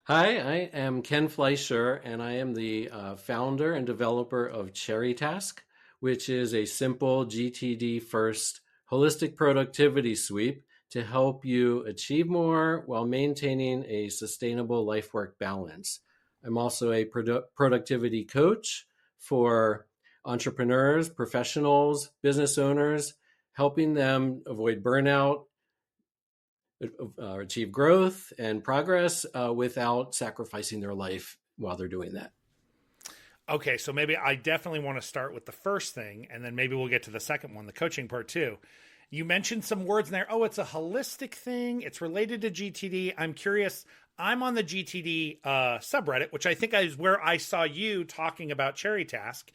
Hi, I am Ken Fleisher, and I am the founder and developer of CherryTask, which is a simple GTD first holistic productivity sweep to help you achieve more while maintaining a sustainable life work balance. I'm also a productivity coach for entrepreneurs, professionals, business owners, helping them avoid burnout, achieve growth and progress without sacrificing their life while they're doing that. Okay, so maybe I definitely want to start with the first thing, and then maybe we'll get to the second one, the coaching part too. You mentioned some words in there. Oh, it's a holistic thing. It's related to GTD. I'm curious. I'm on the GTD subreddit, which I think is where I saw you talking about Cherry Task.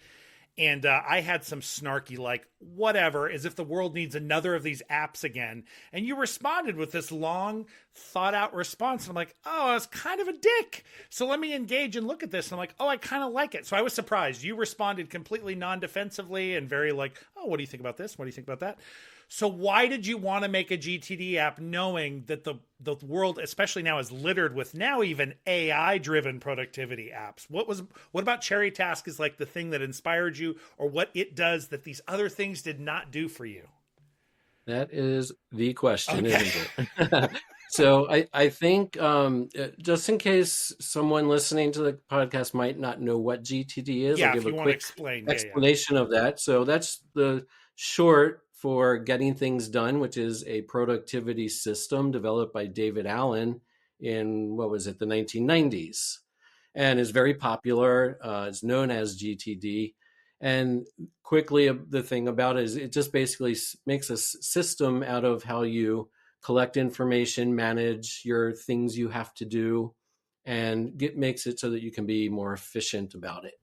And I had some snarky, like, whatever, as if the world needs another of these apps again. And you responded with this long, thought out response. And I'm like, oh, I was kind of a dick. So let me engage and look at this. And I'm like, oh, I kind of like it. So I was surprised. You responded completely non defensively and very like, oh, what do you think about this? What do you think about that? So why did you want to make a GTD app knowing that the world, especially now, is littered with now even AI driven productivity apps? What about Cherry Task is like the thing that inspired you, or what it does that these other things did not do for you? That is the question, Okay. isn't it? So I think just in case someone listening to the podcast might not know what GTD is, I'll Yeah, if give a you want to quick explain. Yeah, yeah. explanation of that. So that's the short for getting things done, which is a productivity system developed by David Allen in, what was it, the 1990s, and is very popular. It's known as GTD. And quickly, the thing about it is it just basically makes a system out of how you collect information, manage your things you have to do, and makes it so that you can be more efficient about it.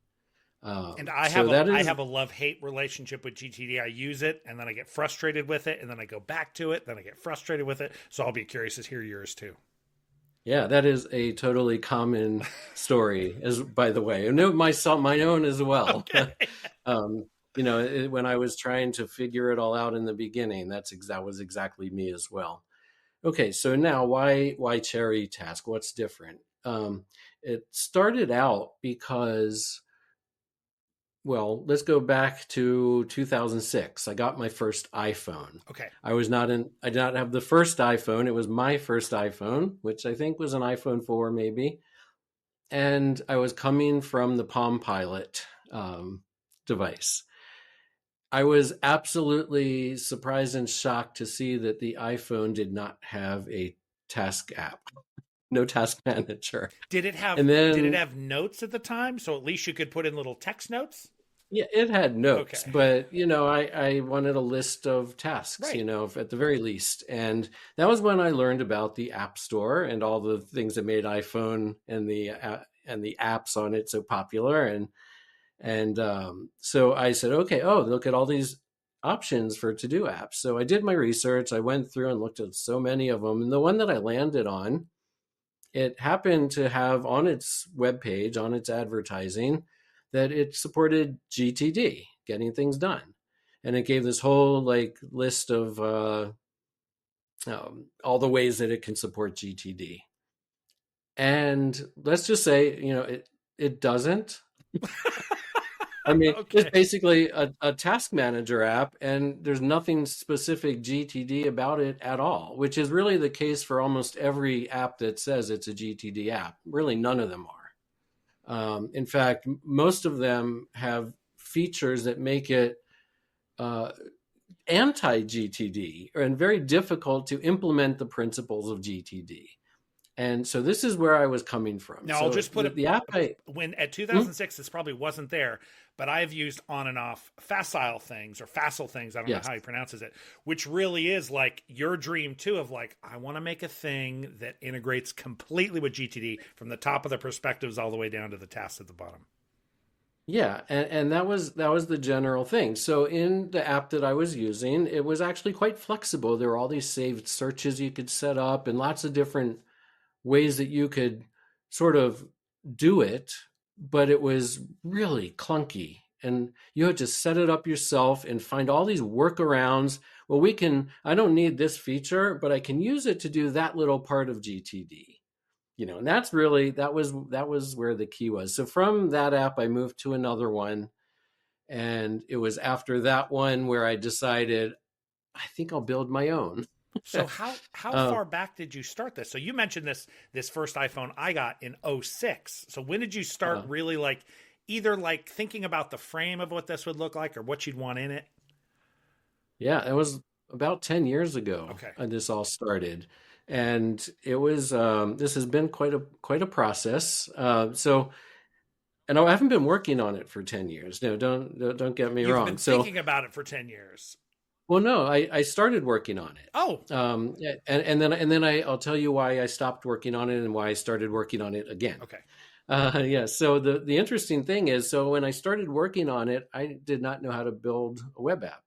And So that I is, have a love hate relationship with GTD. I use it and then I get frustrated with it and then I go back to it, then I get frustrated with it. So I'll be curious to hear yours too. yeah, that is a totally common story, as by the way, and myself, my own as well. Okay. um, when I was trying to figure it all out in the beginning, that was exactly me as well. Okay, so now why Cherry Task? What's different? It started out because, well, let's go back to 2006. I got my first iPhone. Okay. I did not have the first iPhone. It was my first iPhone, which I think was an iPhone 4 maybe. And I was coming from the Palm Pilot device. I was absolutely surprised and shocked to see that the iPhone did not have a task app, no task manager. And Did it then, have notes at the time? So at least you could put in little text notes? yeah, it had notes, Okay. but I wanted a list of tasks, Right. at the very least. And that was when I learned about the App Store and all the things that made iPhone and the apps on it so popular. And so I said, okay, oh, look at all these options for to-do apps. So I did my research. I went through and looked at so many of them. And the one that I landed on, it happened to have on its webpage, on its advertising, that it supported GTD, getting things done. And it gave this whole like list of all the ways that it can support GTD. And let's just say, it doesn't. I mean, it's Okay. basically a task manager app, and there's nothing specific GTD about it at all, which is really the case for almost every app that says it's a GTD app. Really, none of them are. In fact, most of them have features that make it uh, anti GTD and very difficult to implement the principles of GTD. And so this is where I was coming from. Now I'll So just put it the app when at hmm? 2006 this probably wasn't there, but I've used on and off FacileThings or FacileThings, I don't know Yes. how he pronounces it, which really is like your dream too of like I want to make a thing that integrates completely with GTD from the top of the perspectives all the way down to the tasks at the bottom. Yeah, and that was the general thing. So in the app that I was using, it was actually quite flexible. There were all these saved searches you could set up and lots of different ways that you could sort of do it, but it was really clunky. And you had to set it up yourself and find all these workarounds. Well, I don't need this feature, but I can use it to do that little part of GTD. And that was where the key was. So from that app, I moved to another one, and it was after that one where I decided I think I'll build my own. So how uh, far back did you start this? So you mentioned this first iPhone I got in '06. So when did you start uh, really like either like thinking about the frame of what this would look like or what you'd want in it? yeah, it was about 10 years ago. Okay. This all started, and it was this has been quite a process. And I haven't been working on it for 10 years. No, don't get me You've been wrong. So, thinking about it for 10 years. well, no, I started working on Oh, it. Yeah, and then I'll tell you why I stopped working on it and why I started working on it again. okay. Yeah. So the interesting thing is, so when I started working on it, I did not know how to build a web app.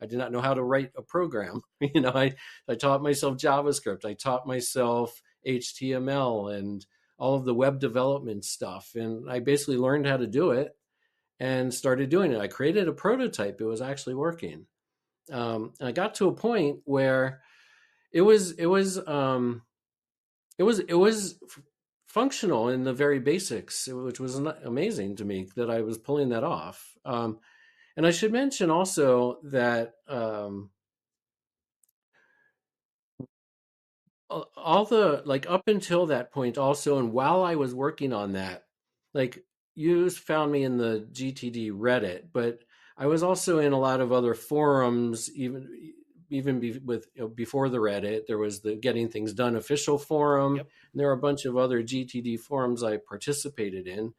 I did not know how to write a program. I taught myself JavaScript. I taught myself HTML and all of the web development stuff. And I basically learned how to do it and started doing it. I created a prototype. It was actually working. And I got to a point where it was it was functional in the very basics, which was amazing to me that I was pulling that off. And I should mention also that all the like up until that point also, and while I was working on that, like you found me in the GTD Reddit, but I was also in a lot of other forums, before the Reddit. There was the Getting Things Done official forum, Yep. and there are a bunch of other GTD forums I participated in.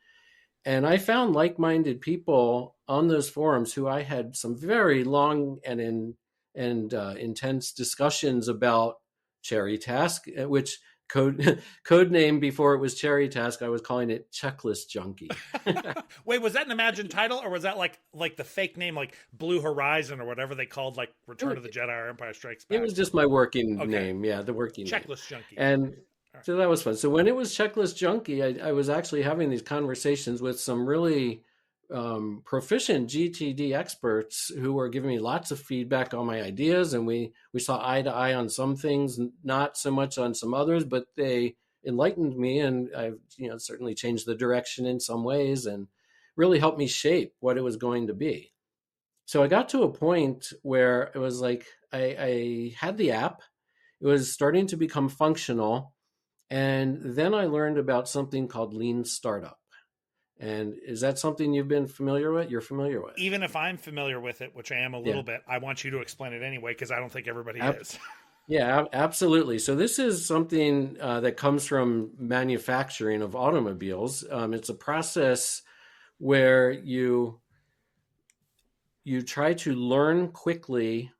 And I found like-minded people on those forums who I had some very long and intense discussions about Cherry Task, which code name before it was Cherry Task, I was calling it Checklist Junkie. Wait, was that an imagined title or was that like the fake name like Blue Horizon or whatever they called like It Return was, of the Jedi or Empire Strikes it Back? was just my working Okay. name, yeah, the working name, Checklist junkie. and All right. so that was fun. So when it was Checklist Junkie, I was actually having these conversations with some really proficient GTD experts who were giving me lots of feedback on my ideas, and we saw eye to eye on some things, not so much on some others, but they enlightened me, and I've certainly changed the direction in some ways, and really helped me shape what it was going to be. So I got to a point where it was like I had the app, it was starting to become functional, and then I learned about something called lean startup. And is that something you've been familiar with? You're familiar with? Even if I'm familiar with it, which I am a Yeah. little bit, I want you to explain it anyway because I don't think everybody Ab- is. yeah, absolutely. So this is something that comes from manufacturing of automobiles. It's a process where you try to learn quickly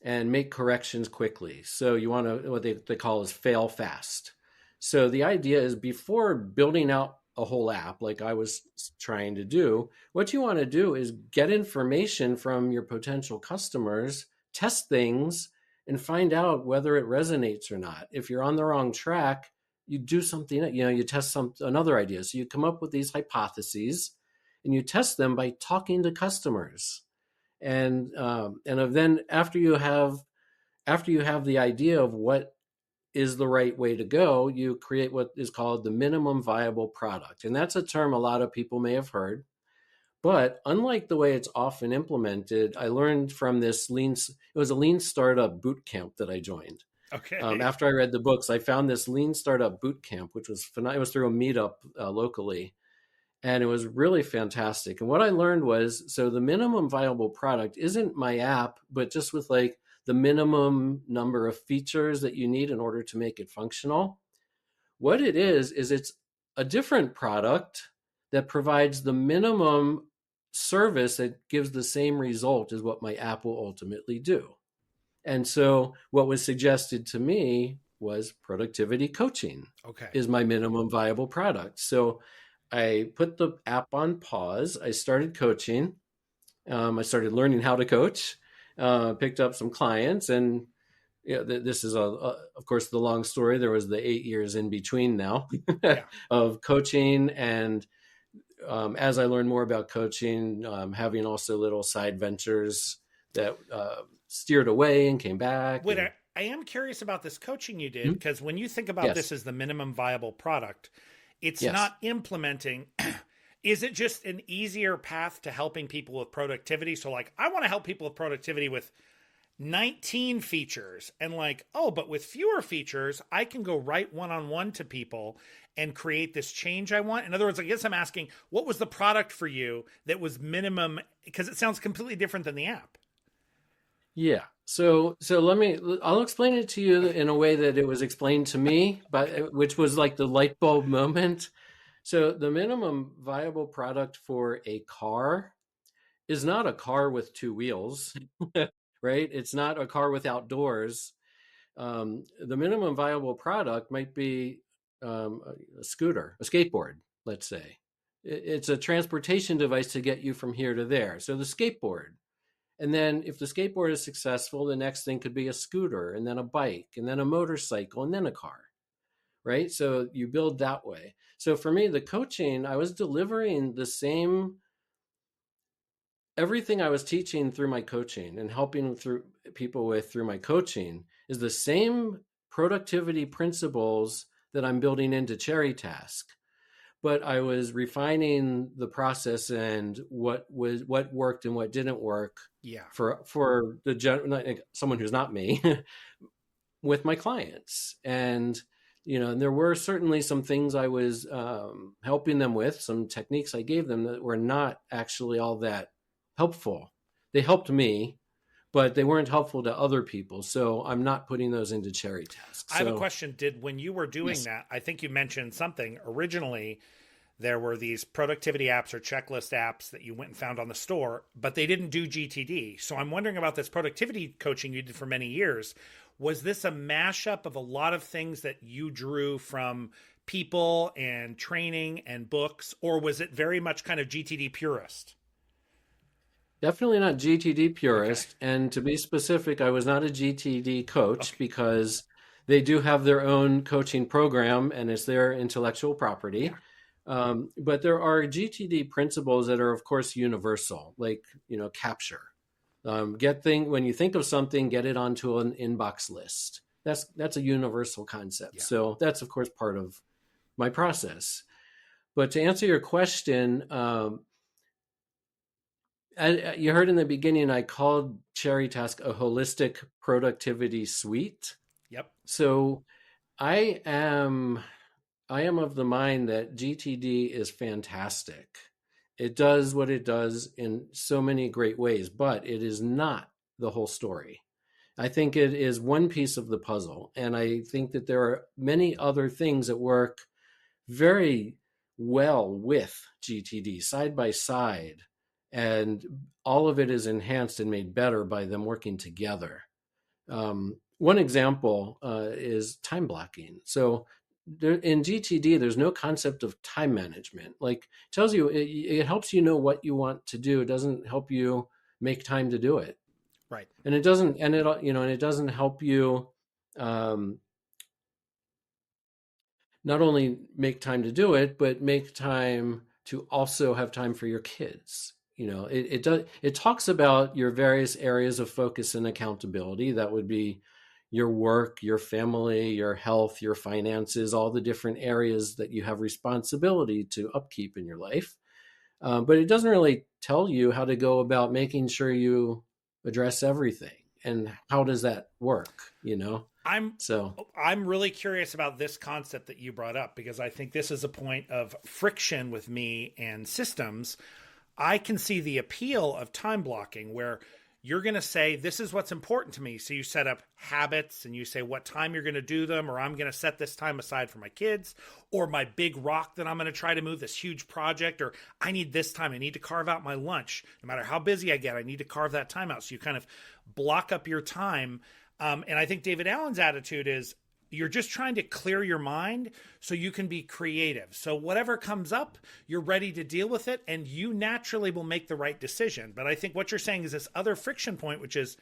and make corrections quickly. So you want to, what they call is fail fast. So the idea is before building out a whole app like I was trying to do, what you want to do is get information from your potential customers, test things, and find out whether it resonates or not. If you're on the wrong track, you do something, you test another idea. So you come up with these hypotheses and you test them by talking to customers. And then after you have the idea of what is the right way to go, you create what is called the minimum viable product. And that's a term a lot of people may have heard. But unlike the way it's often implemented, I learned from this it was a lean startup boot camp that I joined. Okay. After I read the books, I found this lean startup boot camp, which was phenomenal. It was through a meetup locally, and it was really fantastic. And what I learned was, so the minimum viable product isn't my app, but just with like the minimum number of features that you need in order to make it functional. What it is it's a different product that provides the minimum service that gives the same result as what my app will ultimately do. And so what was suggested to me was productivity coaching Okay. is my minimum viable product. So I put the app on pause. I started coaching. I started learning how to coach, picked up some clients, and this is of course the long story. There was the 8 years in between now Yeah. of coaching, and as I learned more about coaching, having also little side ventures that steered away and came back. Wait, And I am curious about this coaching you did, Hmm? because when you think about this Yes. as the minimum viable product, it's Yes. not implementing. Is it just an easier path to helping people with productivity? So, like, I want to help people with productivity with 19 features, and like, oh, but with fewer features, I can go right one on one to people and create this change I want. In other words, I guess I'm asking, what was the product for you that was minimum? Because it sounds completely different than the app. Yeah. So I'll explain it to you in a way that it was explained to me, Okay. but which was like the light bulb moment. So the minimum viable product for a car is not a car with two wheels, right? It's not a car without doors. The minimum viable product might be a scooter, a skateboard, let's say. It's a transportation device to get you from here to there. So the skateboard. And then if the skateboard is successful, the next thing could be a scooter, and then a bike, and then a motorcycle, and then a car, right? So you build that way. So for me, the coaching, I was delivering the same everything I was teaching through my coaching and helping through people with through my coaching is the same productivity principles that I'm building into Cherry Task. But I was refining the process and what worked and what didn't work Yeah. for someone who's not me with my clients. And and there were certainly some things I was helping them with, some techniques I gave them that were not actually all that helpful. They helped me, but they weren't helpful to other people. So I'm not putting those into Cherry Tasks. I have a So question. Did, when you were doing yes, that, I think you mentioned something originally, there were these productivity apps or checklist apps that you went and found on the store, but they didn't do GTD. So I'm wondering about this productivity coaching you did for many years. Was this a mashup of a lot of things that you drew from people and training and books, or was it very much kind of GTD purist? definitely not GTD Okay. purist. And to be specific, I was not a GTD coach Okay. because they do have their own coaching program and it's their intellectual Yeah. property. But there are GTD principles that are, of course, universal, like capture. Get thing when you think of something, get it onto an inbox list. That's a universal concept. Yeah. So that's of course part of my process. But to answer your question, you heard in the beginning, I called Cherry Task a holistic productivity suite. Yep. So I am I am of the mind that GTD is fantastic. It does what it does in so many great ways, but it is not the whole story. I think it is one piece of the puzzle. And I think that there are many other things that work very well with GTD side by side. And all of it is enhanced and made better by them working together. One example is time blocking. So in GTD, there's no concept of time management. Like it tells you, it helps you know what you want to do. It doesn't help you make time to do it, Right. and it doesn't, and it doesn't help you um, not only make time to do it, but make time to also have time for your kids. It talks about your various areas of focus and accountability. That would be your work, your family, your health, your finances, all the different areas that you have responsibility to upkeep in your life. But it doesn't really tell you how to go about making sure you address everything. And how does that work? I'm So I'm really curious about this concept that you brought up, because I think this is a point of friction with me and systems. I can see the appeal of time blocking, where you're going to say, this is what's important to me. So you set up habits and you say what time you're going to do them, or I'm going to set this time aside for my kids, or my big rock that I'm going to try to move, this huge project, or I need this time. I need to carve out my lunch. No matter how busy I get, I need to carve that time out. So you kind of block up your time. And I think David Allen's attitude is, you're just trying to clear your mind so you can be creative. So whatever comes up, you're ready to deal with it, and you naturally will make the right decision. But I think what you're saying is this other friction point, which is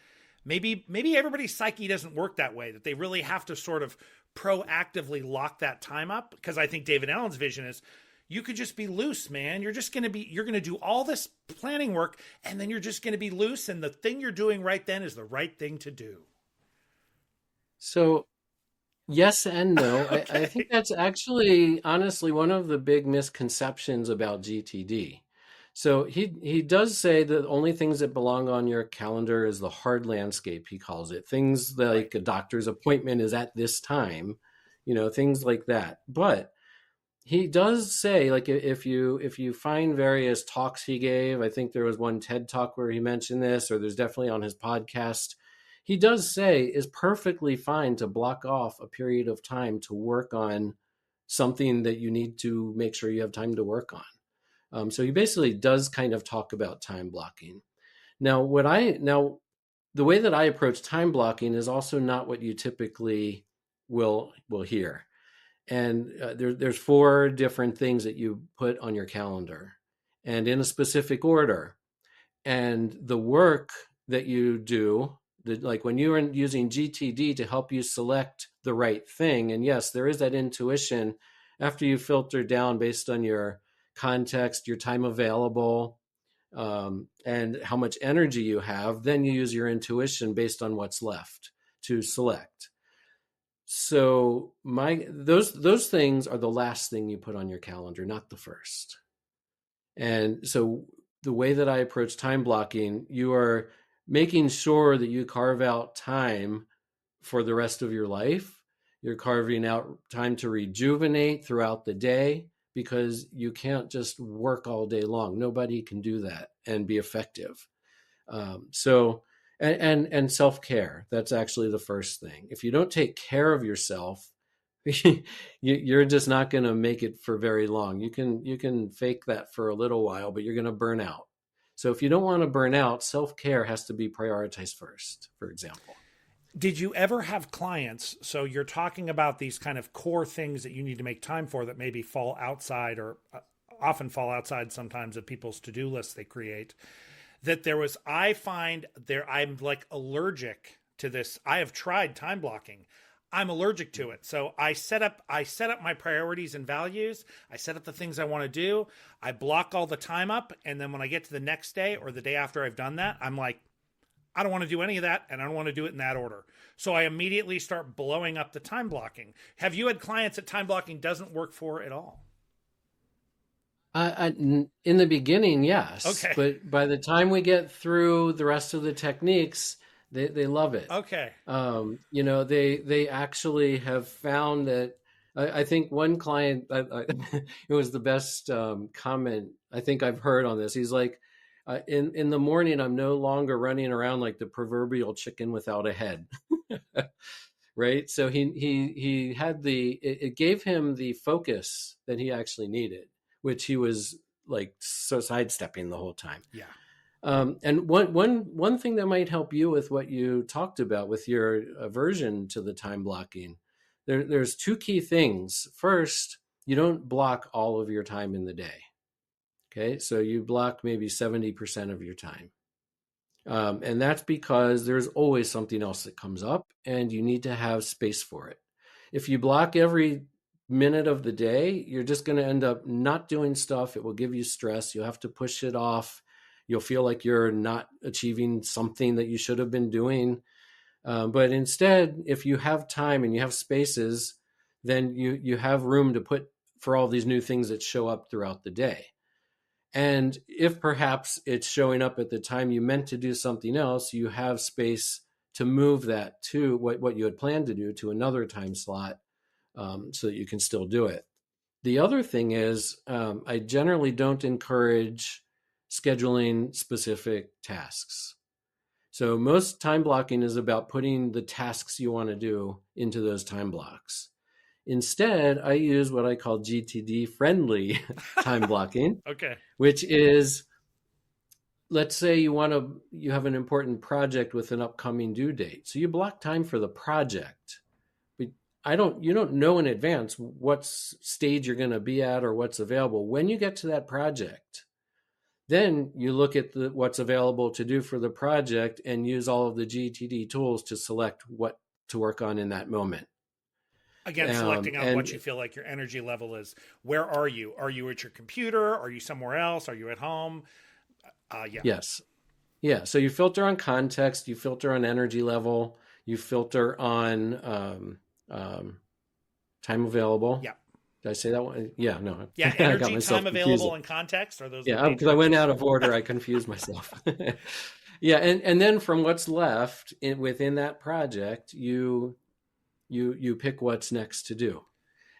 maybe everybody's psyche doesn't work that way, that they really have to sort of proactively lock that time up. Because I think David Allen's vision is, you could just be loose, man. You're going to do all this planning work, and then you're just going to be loose, and the thing you're doing right then is the right thing to do. So yes and no. I think Okay. that's actually honestly one of the big misconceptions about GTD. So he does say that the only things that belong on your calendar is the hard landscape, he calls it. Things Right. like a doctor's appointment is at this time, things like that. But he does say, like, if you find various talks he gave, I think there was one TED talk where he mentioned this, or there's definitely on his podcast. He does say is perfectly fine to block off a period of time to work on something that you need to make sure you have time to work on. So he basically does kind of talk about time blocking. Now the way that I approach time blocking is also not what you typically will hear. And there's four different things that you put on your calendar, and in a specific order. And the work that you do, like when you're using GTD to help you select the right thing, and yes, there is that intuition after you filter down based on your context, your time available, and how much energy you have. Then you use your intuition based on what's left to select. So those things are the last thing you put on your calendar, not the first. And so the way that I approach time blocking, you are making sure that you carve out time for the rest of your life. You're carving out time to rejuvenate throughout the day, because you can't just work all day long. Nobody can do that and be effective. So and self-care, that's actually the first thing. If you don't take care of yourself, you're just not going to make it for very long. You can fake that for a little while, but you're going to burn out. So if you don't want to burn out, self-care has to be prioritized first, for example. Did you ever have clients? So you're talking about these kind of core things that you need to make time for that maybe fall outside or often fall outside sometimes of people's to-do lists they create. That there was, I find there, I'm like allergic to this. I have tried time blocking. I'm allergic to it. So I set up my priorities and values. I set up the things I want to do. I block all the time up. And then when I get to the next day or the day after I've done that, I'm like, I don't want to do any of that, and I don't want to do it in that order. So I immediately start blowing up the time blocking. Have you had clients that time blocking doesn't work for at all? In the beginning, yes, Okay. but by the time we get through the rest of the techniques, they love it. Okay. They actually have found that. I think one client, it was the best comment I think I've heard on this. He's like, in the morning, I'm no longer running around like the proverbial chicken without a head. Right? So he had it gave him the focus that he actually needed, which he was like so sidestepping the whole time. Yeah. And one thing that might help you with what you talked about with your aversion to the time blocking, there's two key things. First, you don't block all of your time in the day. Okay, so you block maybe 70% of your time. And that's because there's always something else that comes up and you need to have space for it. If you block every minute of the day, you're just going to end up not doing stuff. It will give you stress. You'll have to push it off. You'll feel like you're not achieving something that you should have been doing. But instead, if you have time and you have spaces, then you have room to put for all these new things that show up throughout the day. And if perhaps it's showing up at the time you meant to do something else, you have space to move that to what you had planned to do to another time slot, so that you can still do it. The other thing is, I generally don't encourage scheduling specific tasks. So most time blocking is about putting the tasks you want to do into those time blocks. Instead, I use what I call GTD friendly time blocking, Okay. which is, let's say you have an important project with an upcoming due date. So you block time for the project. But you don't know in advance what stage you're going to be at or what's available. When you get to that project, then you look at what's available to do for the project and use all of the GTD tools to select what to work on in that moment. Again, selecting on what And you feel like your energy level is. Where are you? Are you at your computer? Are you somewhere else? Are you at home? Yeah. yes, yeah. So you filter on context, you filter on energy level, You filter on time available. Yeah. Did I say that one? Yeah, no, Yeah. I got Energy, myself time confused. available, and context are those the Yeah, because I major? went out of order, I confused myself. Yeah, and then from what's left within that project, you pick what's next to do.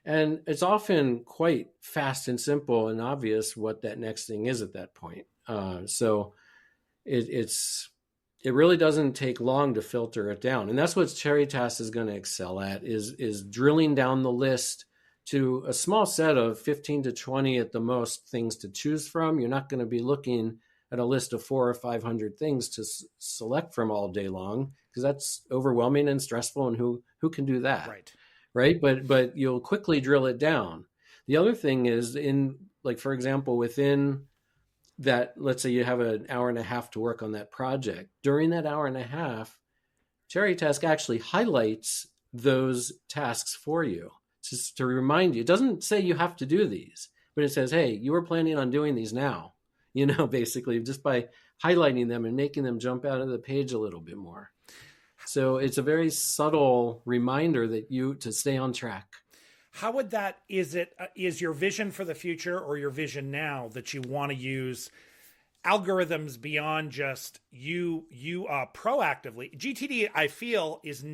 And it's often quite fast and simple and obvious what that next thing is at that point. So it's it really doesn't take long to filter it down, and that's what Cherry Task is going to excel at is drilling down the list to a small set of 15 to 20 at the most things to choose from. You're not going to be looking at a list of 400 or 500 things to select from all day long, because that's overwhelming and stressful, and who can do that, Right. right? But you'll quickly drill it down. The other thing is, in like, for example, within that, let's say you have an hour and a half to work on that project. During that hour and a half, Cherry Task actually highlights those tasks for you, just to remind you. It doesn't say you have to do these, but it says, hey, you were planning on doing these now, basically just by highlighting them and making them jump out of the page a little bit more. So it's a very subtle reminder that you to stay on track. How would that, is your vision for the future or your vision now that you want to use algorithms beyond just you proactively? GTD, I feel, is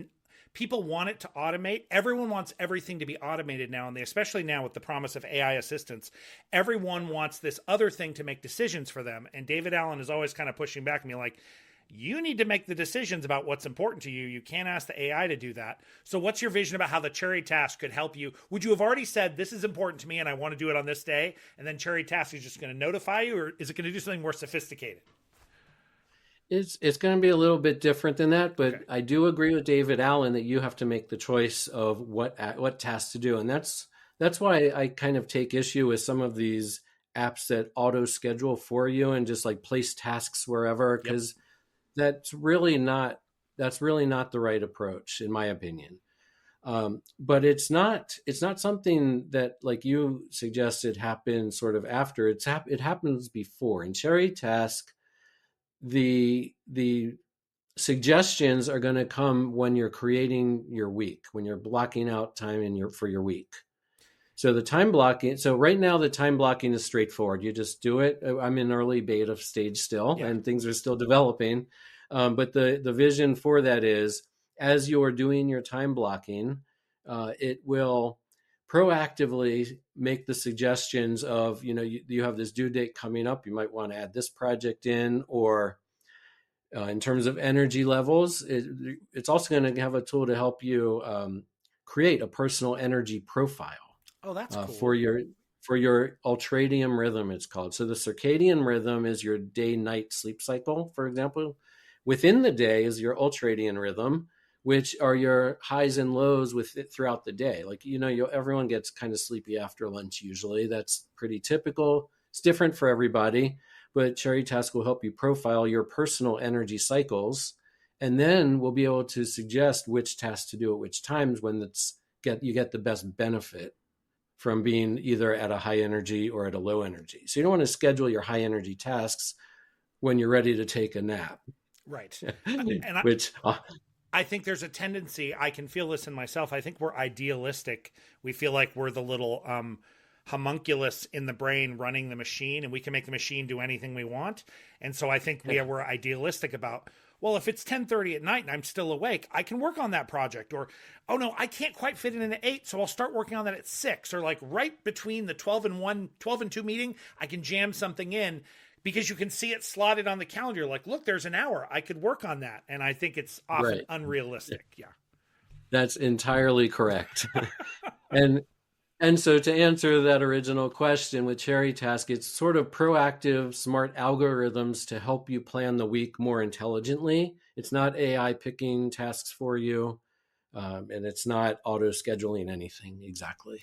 people want it to automate. Everyone wants everything to be automated now, and especially now with the promise of AI assistance, everyone wants this other thing to make decisions for them. And David Allen is always kind of pushing back at me like, you need to make the decisions about what's important to you. You can't ask the AI to do that. So what's your vision about how the Cherry Task could help you? Would you have already said, this is important to me and I want to do it on this day, and then Cherry Task is just going to notify you, or is it going to do something more sophisticated? It's going to be a little bit different than that, but Okay. I do agree with David Allen that you have to make the choice of what tasks to do, and that's why I kind of take issue with some of these apps that auto schedule for you and just like place tasks wherever, Yep. because that's really not the right approach, in my opinion. But it's not something that, like you suggested, happens sort of after. It happens before. In Cherry Task, the suggestions are going to come when you're creating your week, when you're blocking out time for your week. So the time blocking. So right now the time blocking is straightforward. You just do it. I'm in early beta stage still, Yeah. and things are still developing. But the vision for that is, as you're doing your time blocking, it will proactively make the suggestions of, you have this due date coming up. You might want to add this project in, or in terms of energy levels, it's also going to have a tool to help you create a personal energy profile Oh, that's for cool. your ultradian rhythm, it's called. So the circadian rhythm is your day-night sleep cycle, for example. Within the day is your ultradian rhythm, which are your highs and lows with it throughout the day. Like, everyone gets kind of sleepy after lunch usually. That's pretty typical. It's different for everybody, but Cherry Task will help you profile your personal energy cycles, and then we'll be able to suggest which tasks to do at which times when you get the best benefit from being either at a high energy or at a low energy. So you don't want to schedule your high energy tasks when you're ready to take a nap, Right. And which I think there's a tendency, I can feel this in myself. I think we're idealistic. We feel like we're the little homunculus in the brain running the machine, and we can make the machine do anything we want. And so I think we're idealistic about, well, if it's 10:30 at night and I'm still awake, I can work on that project. Or, oh no, I can't quite fit it in at 8, so I'll start working on that at 6. Or like right between the 12 and 2 meeting, I can jam something in, because you can see it slotted on the calendar. Like, look, there's an hour. I could work on that. And I think it's often right, unrealistic. Yeah. that's entirely correct. and And so, to answer that original question with Cherry Task, it's sort of proactive, smart algorithms to help you plan the week more intelligently. It's not AI picking tasks for you, and it's not auto scheduling anything exactly.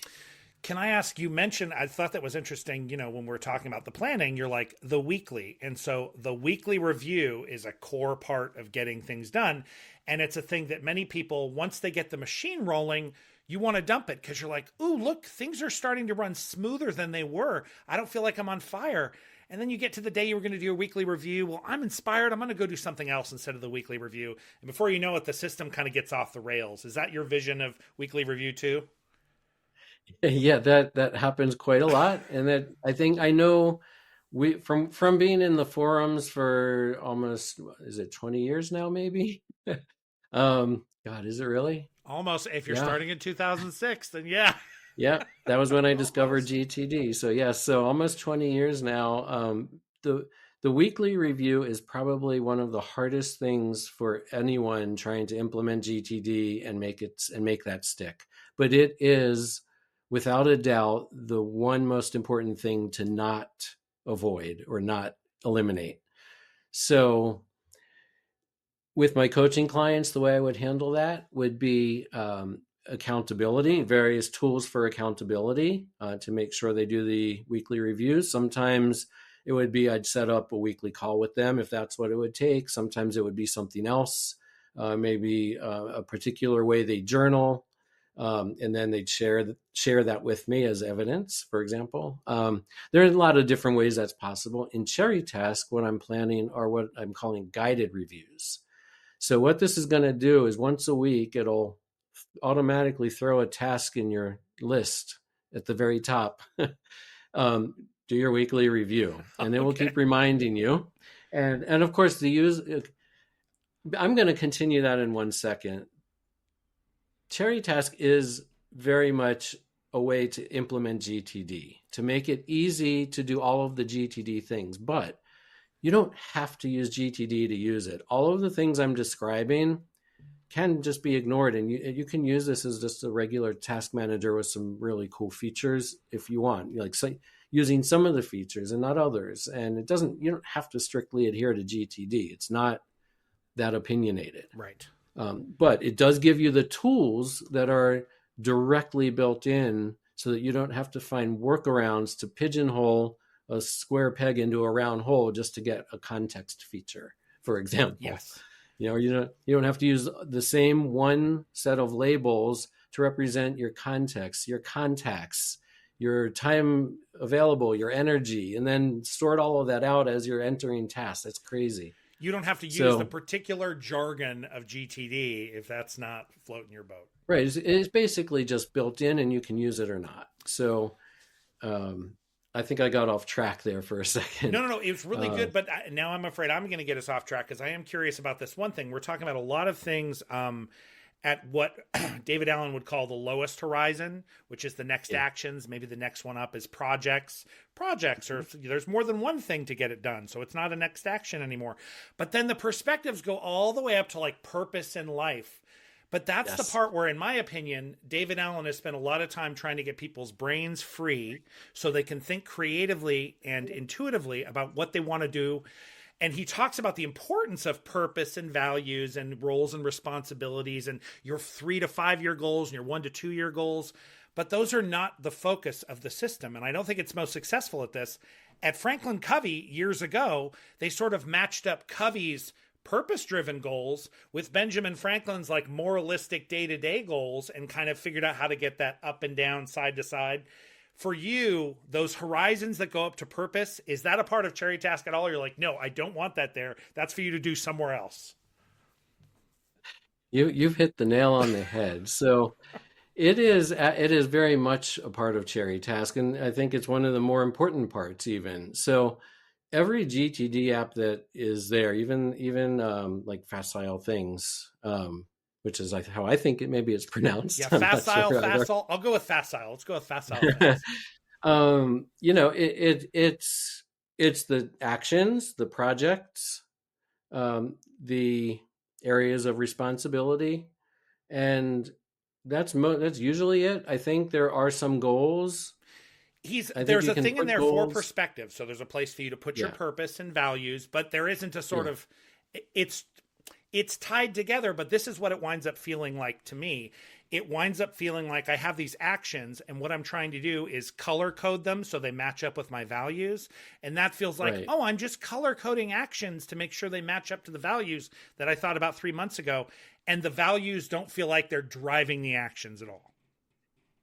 Can I ask, you mentioned, I thought that was interesting, when we're talking about the planning, you're like the weekly. And so the weekly review is a core part of getting things done. And it's a thing that many people, once they get the machine rolling, you want to dump it because you're like, ooh, look, things are starting to run smoother than they were. I don't feel like I'm on fire. And then you get to the day you were going to do a weekly review. Well, I'm inspired. I'm going to go do something else instead of the weekly review. And before you know it, the system kind of gets off the rails. Is that your vision of weekly review too? Yeah, that happens quite a lot, and that I think I know we from being in the forums for almost, is it 20 years now, maybe? God, is it really? Almost. If you're Yeah. starting in 2006, then yeah. Yeah, that was when I discovered Almost. GTD. So yes, so almost 20 years now. The weekly review is probably one of the hardest things for anyone trying to implement GTD and make that stick. But it is, without a doubt, the one most important thing to not avoid or not eliminate. So with my coaching clients, the way I would handle that would be accountability, various tools for accountability to make sure they do the weekly reviews. Sometimes it would be I'd set up a weekly call with them if that's what it would take. Sometimes it would be something else, maybe a particular way they journal. And then they'd share that with me as evidence, for example. There are a lot of different ways that's possible. In Cherry Task, what I'm planning are what I'm calling guided reviews. So what this is going to do is once a week, it'll automatically throw a task in your list at the very top. Do your weekly review, and it will Okay. keep reminding you. And of course, I'm going to continue that in 1 second. Cherry Task is very much a way to implement GTD, to make it easy to do all of the GTD things, but you don't have to use GTD to use it. All of the things I'm describing can just be ignored, and you can use this as just a regular task manager with some really cool features if you want, like using some of the features and not others. And you don't have to strictly adhere to GTD. It's not that opinionated. Right. But it does give you the tools that are directly built in so that you don't have to find workarounds to pigeonhole a square peg into a round hole just to get a context feature, for example. Yes. You don't have to use the same one set of labels to represent your context, your contacts, your time available, your energy, and then sort all of that out as you're entering tasks. That's crazy. You don't have to use the So, particular jargon of GTD if that's not floating your boat. right, it's basically just built in, and you can use it or not. So, I think I got off track there for a second. No, no, no. It was really Uh, good, but now I'm afraid I'm going to get us off track because I am curious about this one thing. We're talking about a lot of things at what David Allen would call the lowest horizon, which is the next yeah. actions. Maybe the next one up is projects. Projects are, there's more than one thing to get it done, so it's not a next action anymore. But then the perspectives go all the way up to like purpose in life. But that's the Yes. part where, in my opinion, David Allen has spent a lot of time trying to get people's brains free so they can think creatively and intuitively about what they want to do. And he talks about the importance of purpose and values and roles and responsibilities and your 3 to 5 year goals and your 1 to 2 year goals. But those are not the focus of the system. And I don't think it's most successful at this. At Franklin Covey years ago, they sort of matched up Covey's purpose driven goals with Benjamin Franklin's like moralistic day to day goals and kind of figured out how to get that up and down, side to side. For you, those horizons that go up to purpose, is that a part of Cherry Task at all? Or you're like, no, I don't want that there. That's for you to do somewhere else. You've hit the nail on the head. So it is very much a part of Cherry Task, and I think it's one of the more important parts even. So every GTD app that is there, even like FacileThings, which is how I think maybe it's Yeah, pronounced. I'm not facile, sure either. facile. I'll go with facile. Let's go with facile things. It's the actions, the projects, the areas of responsibility, and that's usually it. I think there are some goals. I think There's you a can thing in put there for goals. perspective. So there's a place for you to put your Yeah, purpose and values, but there isn't a sort yeah, of it's it's tied together, but this is what it winds up feeling like to me. It winds up feeling like I have these actions, and what I'm trying to do is color code them so they match up with my values. And that feels like, right. oh, I'm just color coding actions to make sure they match up to the values that I thought about 3 months ago. And the values don't feel like they're driving the actions at all.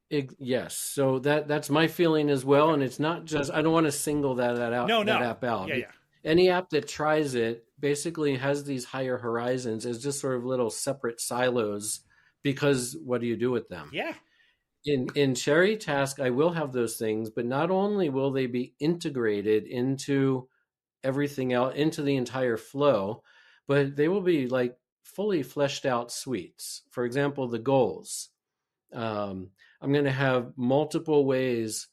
Yes. So that's my feeling as well. Okay. And it's not just, I don't want to single No, that no. app out. Yeah, yeah. Any app that tries it basically has these higher horizons as just sort of little separate silos, because what do you do with them? Yeah. In Cherry Task, I will have those things, but not only will they be integrated into everything else, into the entire flow, but they will be like fully fleshed out suites. For example, the goals. Um, I'm going to have multiple ways,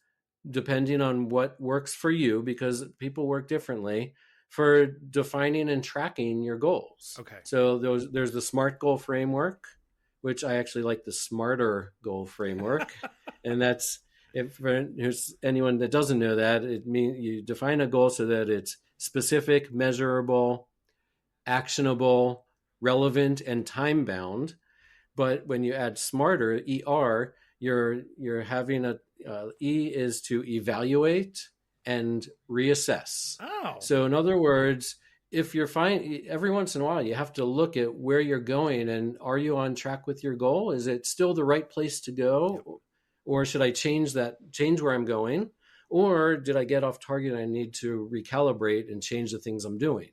depending on what works for you, because people work differently, for defining and tracking your goals. Okay. So there's the SMART goal framework, which I actually like the smarter goal framework. And that's, if there's anyone that doesn't know that, it means you define a goal so that it's specific, measurable, actionable, relevant, and time bound. But when you add smarter, ER, you're having a E is to evaluate and reassess. Oh, So in other words, if you're fine, every once in a while you have to look at where you're going, and are you on track with your goal? Is it still the right place to yep. go, or should I change where I'm going, or did I get off target and I need to recalibrate and change the things I'm doing?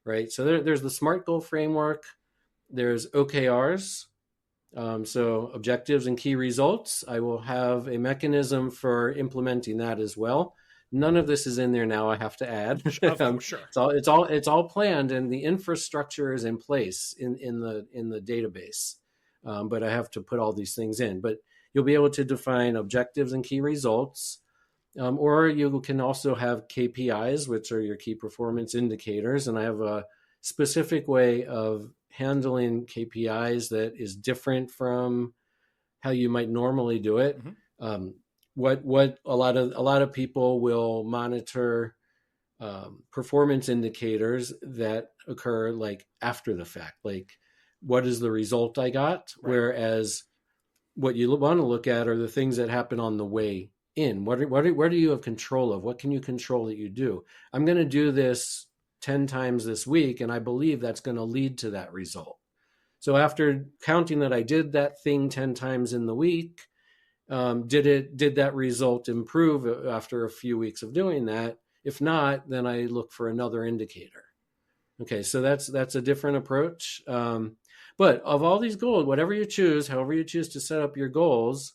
Right. So there's the SMART goal framework. There's OKRs, so objectives and key results. I will have a mechanism for implementing that as well. None of this is in there now. I have to add. Of course, sure. It's all planned, and the infrastructure is in place in the database. But I have to put all these things in. But you'll be able to define objectives and key results, or you can also have KPIs, which are your key performance indicators. And I have a specific way of handling KPIs that is different from how you might normally do it. Mm-hmm. What a lot of people will monitor performance indicators that occur like after the fact, like what is the result I got, Right. whereas what you want to look at are the things that happen on the way in. What do you have control of? What can you control that you do? I'm going to do this 10 times this week, and I believe that's going to lead to that result. So after counting that I did that thing 10 times in the week, did that result improve after a few weeks of doing that? If not, then I look for another indicator. Okay, so that's a different approach. But of all these goals, whatever you choose, however you choose to set up your goals,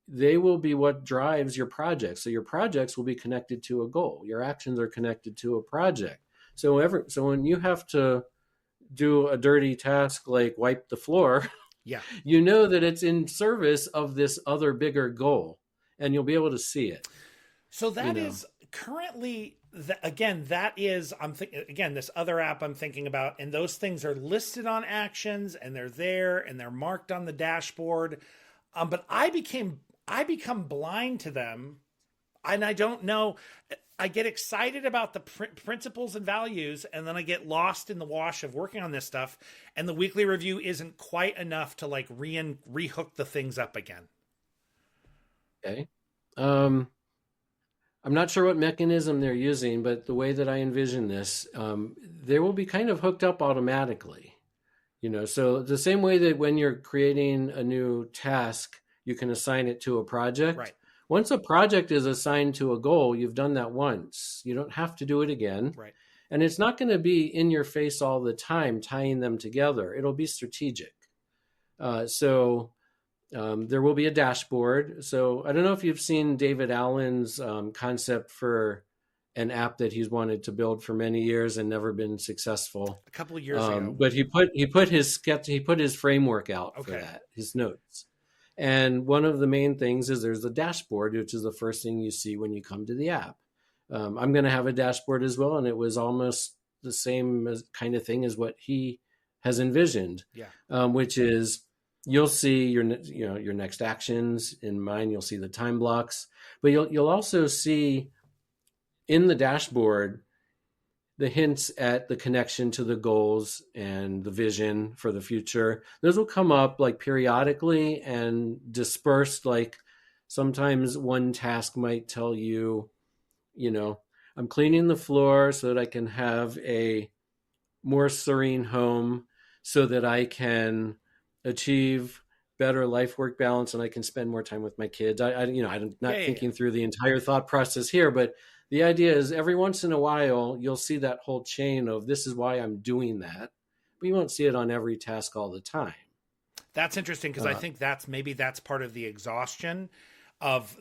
they will be what drives your project. So your projects will be connected to a goal. Your actions are connected to a project. So when you have to do a dirty task like wipe the floor, Yeah. you know that it's in service of this other bigger goal, and you'll be able to see it. So You that know, is currently again, that is I'm thinking again, this other app I'm thinking about, and those things are listed on actions and they're there and they're marked on the dashboard. But I become blind to them, and I don't know. I get excited about the principles and values, and then I get lost in the wash of working on this stuff. And the weekly review isn't quite enough to like rehook the things up again. okay. Um, I'm not sure what mechanism they're using, but the way that I envision this, they will be kind of hooked up automatically. So the same way that when you're creating a new task, you can assign it to a project. Right. Once a project is assigned to a goal, you've done that once. You don't have to do it again. Right. And it's not going to be in your face all the time, tying them together. It'll be strategic. So there will be a dashboard. So I don't know if you've seen David Allen's concept for an app that he's wanted to build for many years and never been successful. A couple of years ago. But he put his framework out for Okay. that, his notes. And one of the main things is there's the dashboard, which is the first thing you see when you come to the app. I'm going to have a dashboard as well, and it was almost the same kind of thing as what he has envisioned, Yeah. which is you'll see your next actions. In mine, you'll see the time blocks, but you'll also see in the dashboard the hints at the connection to the goals and the vision for the future. Those will come up like periodically and dispersed. Like sometimes one task might tell you, I'm cleaning the floor so that I can have a more serene home, so that I can achieve better life work balance and I can spend more time with my kids. I'm Yeah, not yeah, yeah. thinking through the entire thought process here, but the idea is every once in a while you'll see that whole chain of this is why I'm doing that, but you won't see it on every task all the time. That's interesting because I Uh, think that's part of the exhaustion of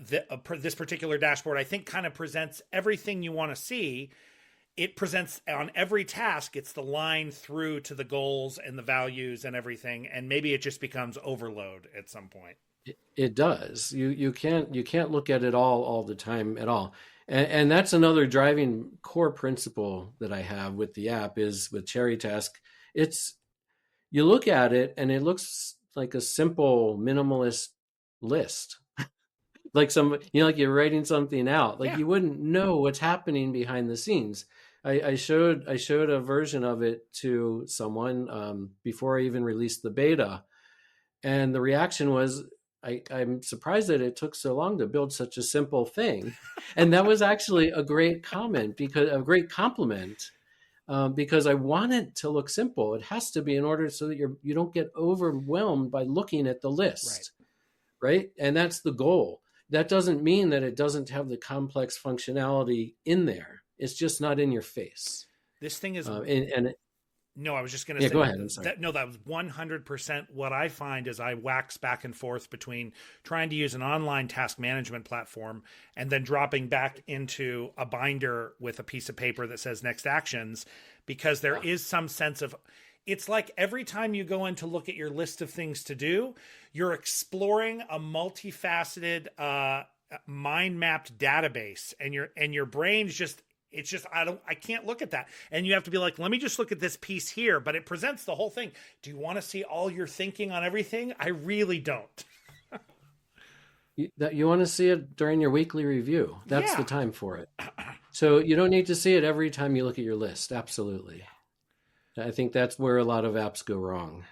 this particular dashboard. I think kind of presents everything you want to see. It presents on every task. It's the line through to the goals and the values and everything, and maybe it just becomes overload at some point. it does. You can't look at it all the time at all. And that's another driving core principle that I have with the app is with Cherry Task. It's you look at it and it looks like a simple minimalist list. Like like you're writing something out. Like Yeah. you wouldn't know what's happening behind the scenes. I showed a version of it to someone before I even released the beta, and the reaction was, I'm surprised that it took so long to build such a simple thing. And that was actually a great comment, because a great compliment, because I want it to look simple. It has to be in order so that you don't get overwhelmed by looking at the Right. list, right? And that's the goal. That doesn't mean that it doesn't have the complex functionality in there. It's just not in your face. This thing is And No, I was just going to yeah, say go ahead. I'm sorry. that. No, that was 100% what I find as I wax back and forth between trying to use an online task management platform and then dropping back into a binder with a piece of paper that says next actions, because there Yeah. is some sense of, it's like every time you go in to look at your list of things to do, you're exploring a multifaceted, mind mapped database, and your brain's just, it's just, I can't look at that. And you have to be like, let me just look at this piece here, but it presents the whole thing. Do you want to see all your thinking on everything? I really don't. You want to see it during your weekly review. That's the Yeah. time for it. So you don't need to see it every time you look at your list. Absolutely. I think that's where a lot of apps go wrong.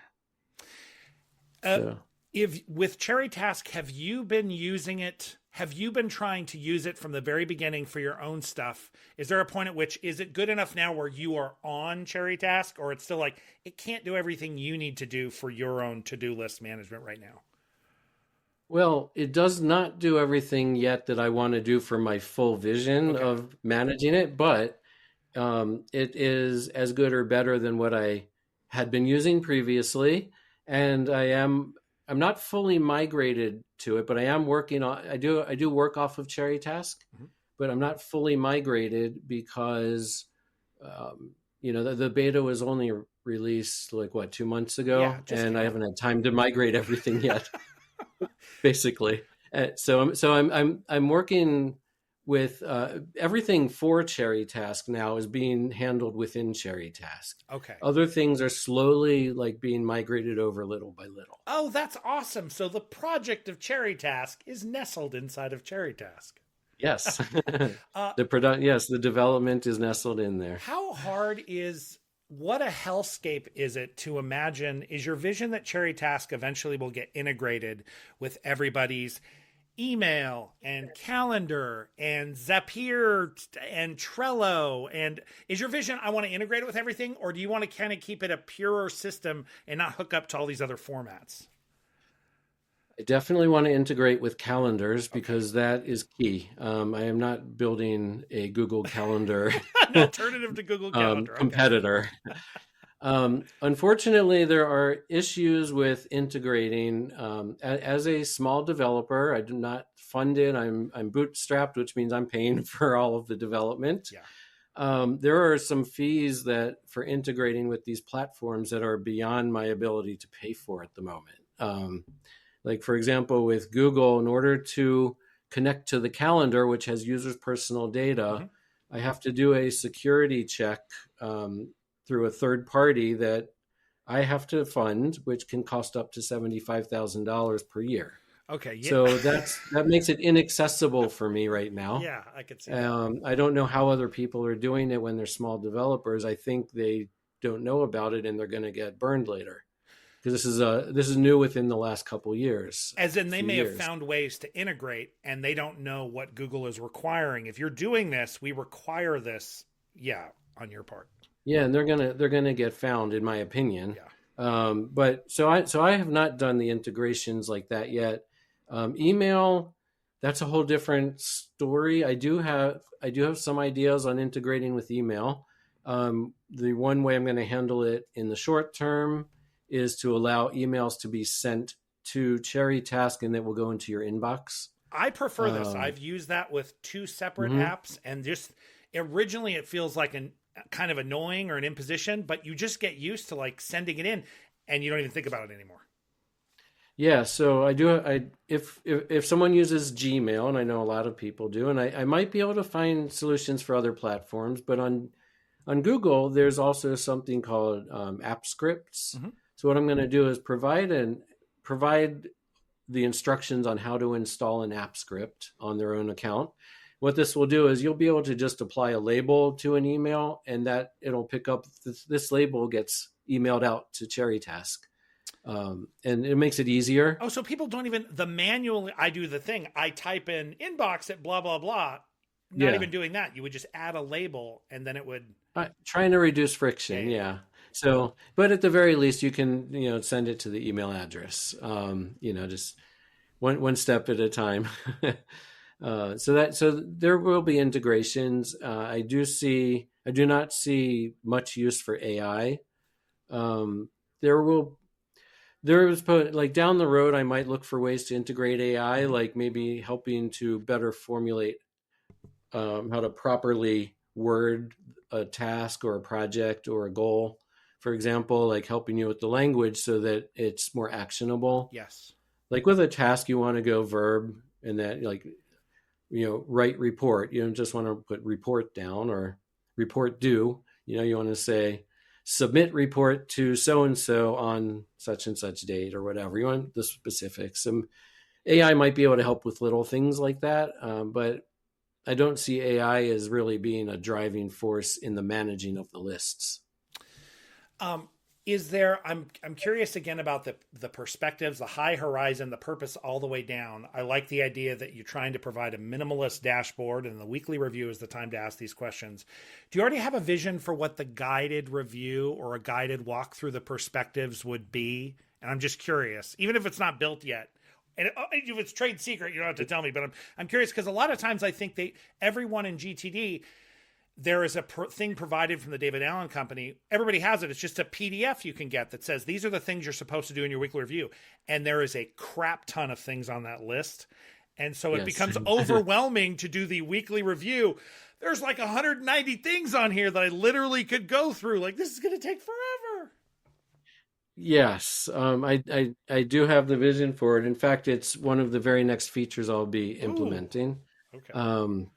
Uh, So if with Cherry Task, have you been using it? Have you been trying to use it from the very beginning for your own stuff? Is there a point at which, is it good enough now where you are on Cherry Task, or it's still like it can't do everything you need to do for your own to-do list management right now? well, it does not do everything yet that I want to do for my full vision Okay. of managing it, but it is as good or better than what I had been using previously. And I'm not fully migrated to it, but I am working on. I do work off of Cherry Task, Mhm. but I'm not fully migrated because the beta was only released like what 2 months Yeah, ago, just and I came out. haven't had time to migrate everything yet. Basically. So I'm working with everything for Cherry Task now is being handled within Cherry Task. Okay. Other things are slowly like being migrated over little by little. Oh, that's awesome. So the project of Cherry Task is nestled inside of Cherry Task. Yes. Uh, The development is nestled in there. how hard is, what a hellscape is it to imagine? Is your vision that Cherry Task eventually will get integrated with everybody's email and calendar and Zapier and Trello? And is your vision, I want to integrate it with everything? Or do you want to kind of keep it a purer system and not hook up to all these other formats? I definitely want to integrate with calendars Okay. because that is key. I am not building a Google Calendar An alternative to Google Calendar. Okay. competitor. Unfortunately, there are issues with integrating. As a small developer, I do not fund it. I'm bootstrapped, which means I'm paying for all of the development. Yeah. There are some fees that for integrating with these platforms that are beyond my ability to pay for at the moment. Like for example, with Google, in order to connect to the calendar, which has users' personal data, Mm-hmm. I have to do a security check through a third party that I have to fund, which can cost up to $75,000 per year. Okay. Yeah. So that makes it inaccessible for me right now. Yeah, I could see that. I don't know how other people are doing it when they're small developers. I think they don't know about it and they're going to get burned later because this is new within the last couple years, As in, they few may have years. found ways to integrate and they don't know what Google is requiring. If you're doing this, we require this. Yeah, on your part. Yeah, and they're gonna get found, in my opinion. Yeah. But so I have not done the integrations like that yet. Email, that's a whole different story. I do have some ideas on integrating with email. The one way I'm going to handle it in the short term is to allow emails to be sent to Cherry Task, and that will go into your inbox. I prefer this. Um, I've used that with two separate mhm. apps, and just originally it feels like an kind of annoying or an imposition, but you just get used to like sending it in, and you don't even think about it anymore. Yeah, so I do. If someone uses Gmail, and I know a lot of people do, and I might be able to find solutions for other platforms, but on Google, there's also something called app scripts. Mm-hmm. So what I'm going to do is provide the instructions on how to install an app script on their own account. What this will do is you'll be able to just apply a label to an email, and that it'll pick up this label gets emailed out to Cherry Task, and it makes it easier. Oh, so people don't even the manual. I do the thing. I type in inbox at blah blah blah. Not Yeah, even doing that. You would just add a label, and then it would. trying to reduce Yeah, friction. yeah, yeah. Yeah. So, but at the very least, you can send it to the email address. Just one step at a time. So there will be integrations. I do not see much use for AI. Um, there will there is like down the road, I might look for ways to integrate AI, Mm-hmm. like maybe helping to better formulate how to properly word a task or a project or a goal. For example, like helping you with the language so that it's more actionable. Yes. Like with a task, you want to go verb, and that like write report. You don't just want to put report down or report due. You want to say submit report to so and so on such and such date or whatever. You want the specifics. Some AI might be able to help with little things like that, but I don't see AI as really being a driving force in the managing of the lists. Um, is there? I'm curious again about the perspectives, the high horizon, the purpose all the way down. I like the idea that you're trying to provide a minimalist dashboard, and the weekly review is the time to ask these questions. Do you already have a vision for what the guided review or a guided walk through the perspectives would be? And I'm just curious, even if it's not built yet. And if it's trade secret, you don't have to tell me. But I'm curious because a lot of times I think everyone in GTD there is a thing provided from the David Allen Company. Everybody has it. It's just a PDF you can get that says these are the things you're supposed to do in your weekly review. And there is a crap ton of things on that list. And so it Yes. becomes overwhelming to do the weekly review. There's like 190 things on here that I literally could go through. Like, this is going to take forever. Yes, I do have the vision for it. In fact, it's one of the very next features I'll be Ooh, implementing. okay. Um,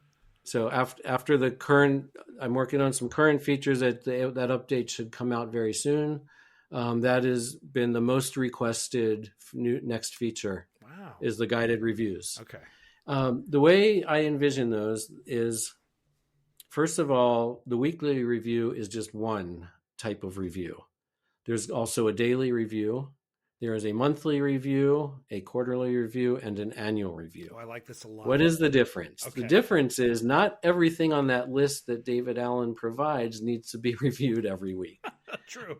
so after the current, I'm working on some current features that update should come out very soon. That has been the most requested new next feature Wow. is the guided reviews. Okay. The way I envision those is, first of all, the weekly review is just one type of review. There's also a daily review. There is a monthly review, a quarterly review, and an annual Oh, review. I like this a lot. What is the difference? The Okay. difference is not everything on that list that David Allen provides needs to be reviewed every week. True.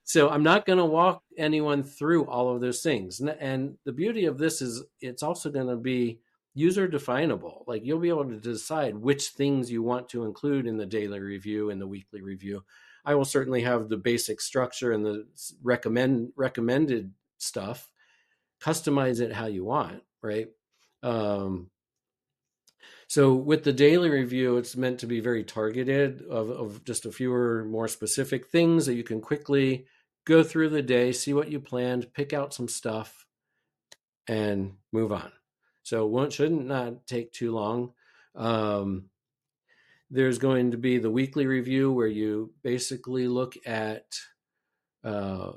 So I'm not going to walk anyone through all of those things. And the beauty of this is it's also going to be user definable. Like you'll be able to decide which things you want to include in the daily review and the weekly review. I will certainly have the basic structure and the recommended stuff. Customize it how you want, right? Um, so with the daily review, it's meant to be very targeted of just a fewer, more specific things that you can quickly go through the day, see what you planned, pick out some stuff, and move on. So one shouldn't not take too long. Um, there's going to be the weekly review where you basically look at uh,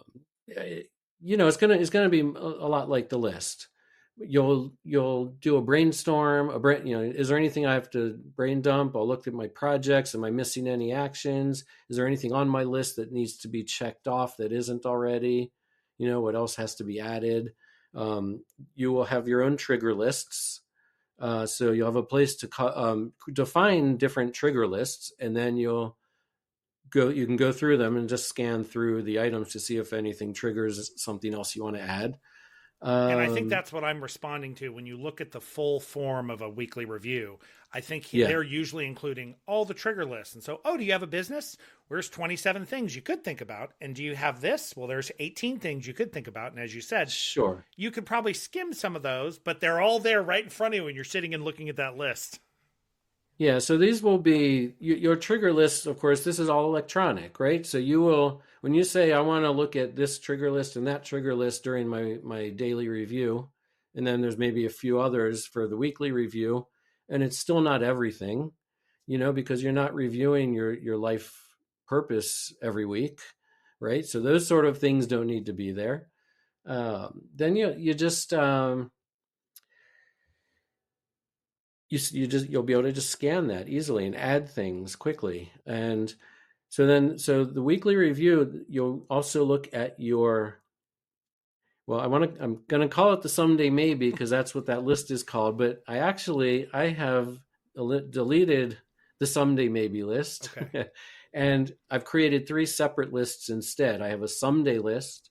it's gonna be a lot like the list. You'll do a brainstorm. Is there anything I have to brain dump? I'll look at my projects. Am I missing any actions? Is there anything on my list that needs to be checked off that isn't already? What else has to be added? You will have your own trigger lists. So you'll have a place to define different trigger lists, and then you'll you can go through them and just scan through the items to see if anything triggers something else you want to add. And I think Um, that's what I'm responding to when you look at the full form of a weekly review. I think yeah, they're usually including all the trigger lists. And so, oh, do you have a business? Where's 27 things you could think about? And do you have this? Well, there's 18 things you could think about. And as you said, sure. you could probably skim some of those, but they're all there right in front of you when you're sitting and looking at that list. Yeah, so these will be your trigger list. Of course, this is all electronic, right? So you will, when you say, I want to look at this trigger list and that trigger list during my daily review, and then there's maybe a few others for the weekly review, and it's still not everything, because you're not reviewing your life purpose every week, right? So those sort of things don't need to be there. Then you just you'll be able to just scan that easily and add things quickly. And so the weekly review, you'll also look at your, well, I'm going to call it the someday maybe because that's what that list is called, but I have deleted the someday maybe list. Okay. And I've created three separate lists instead. I have a someday list,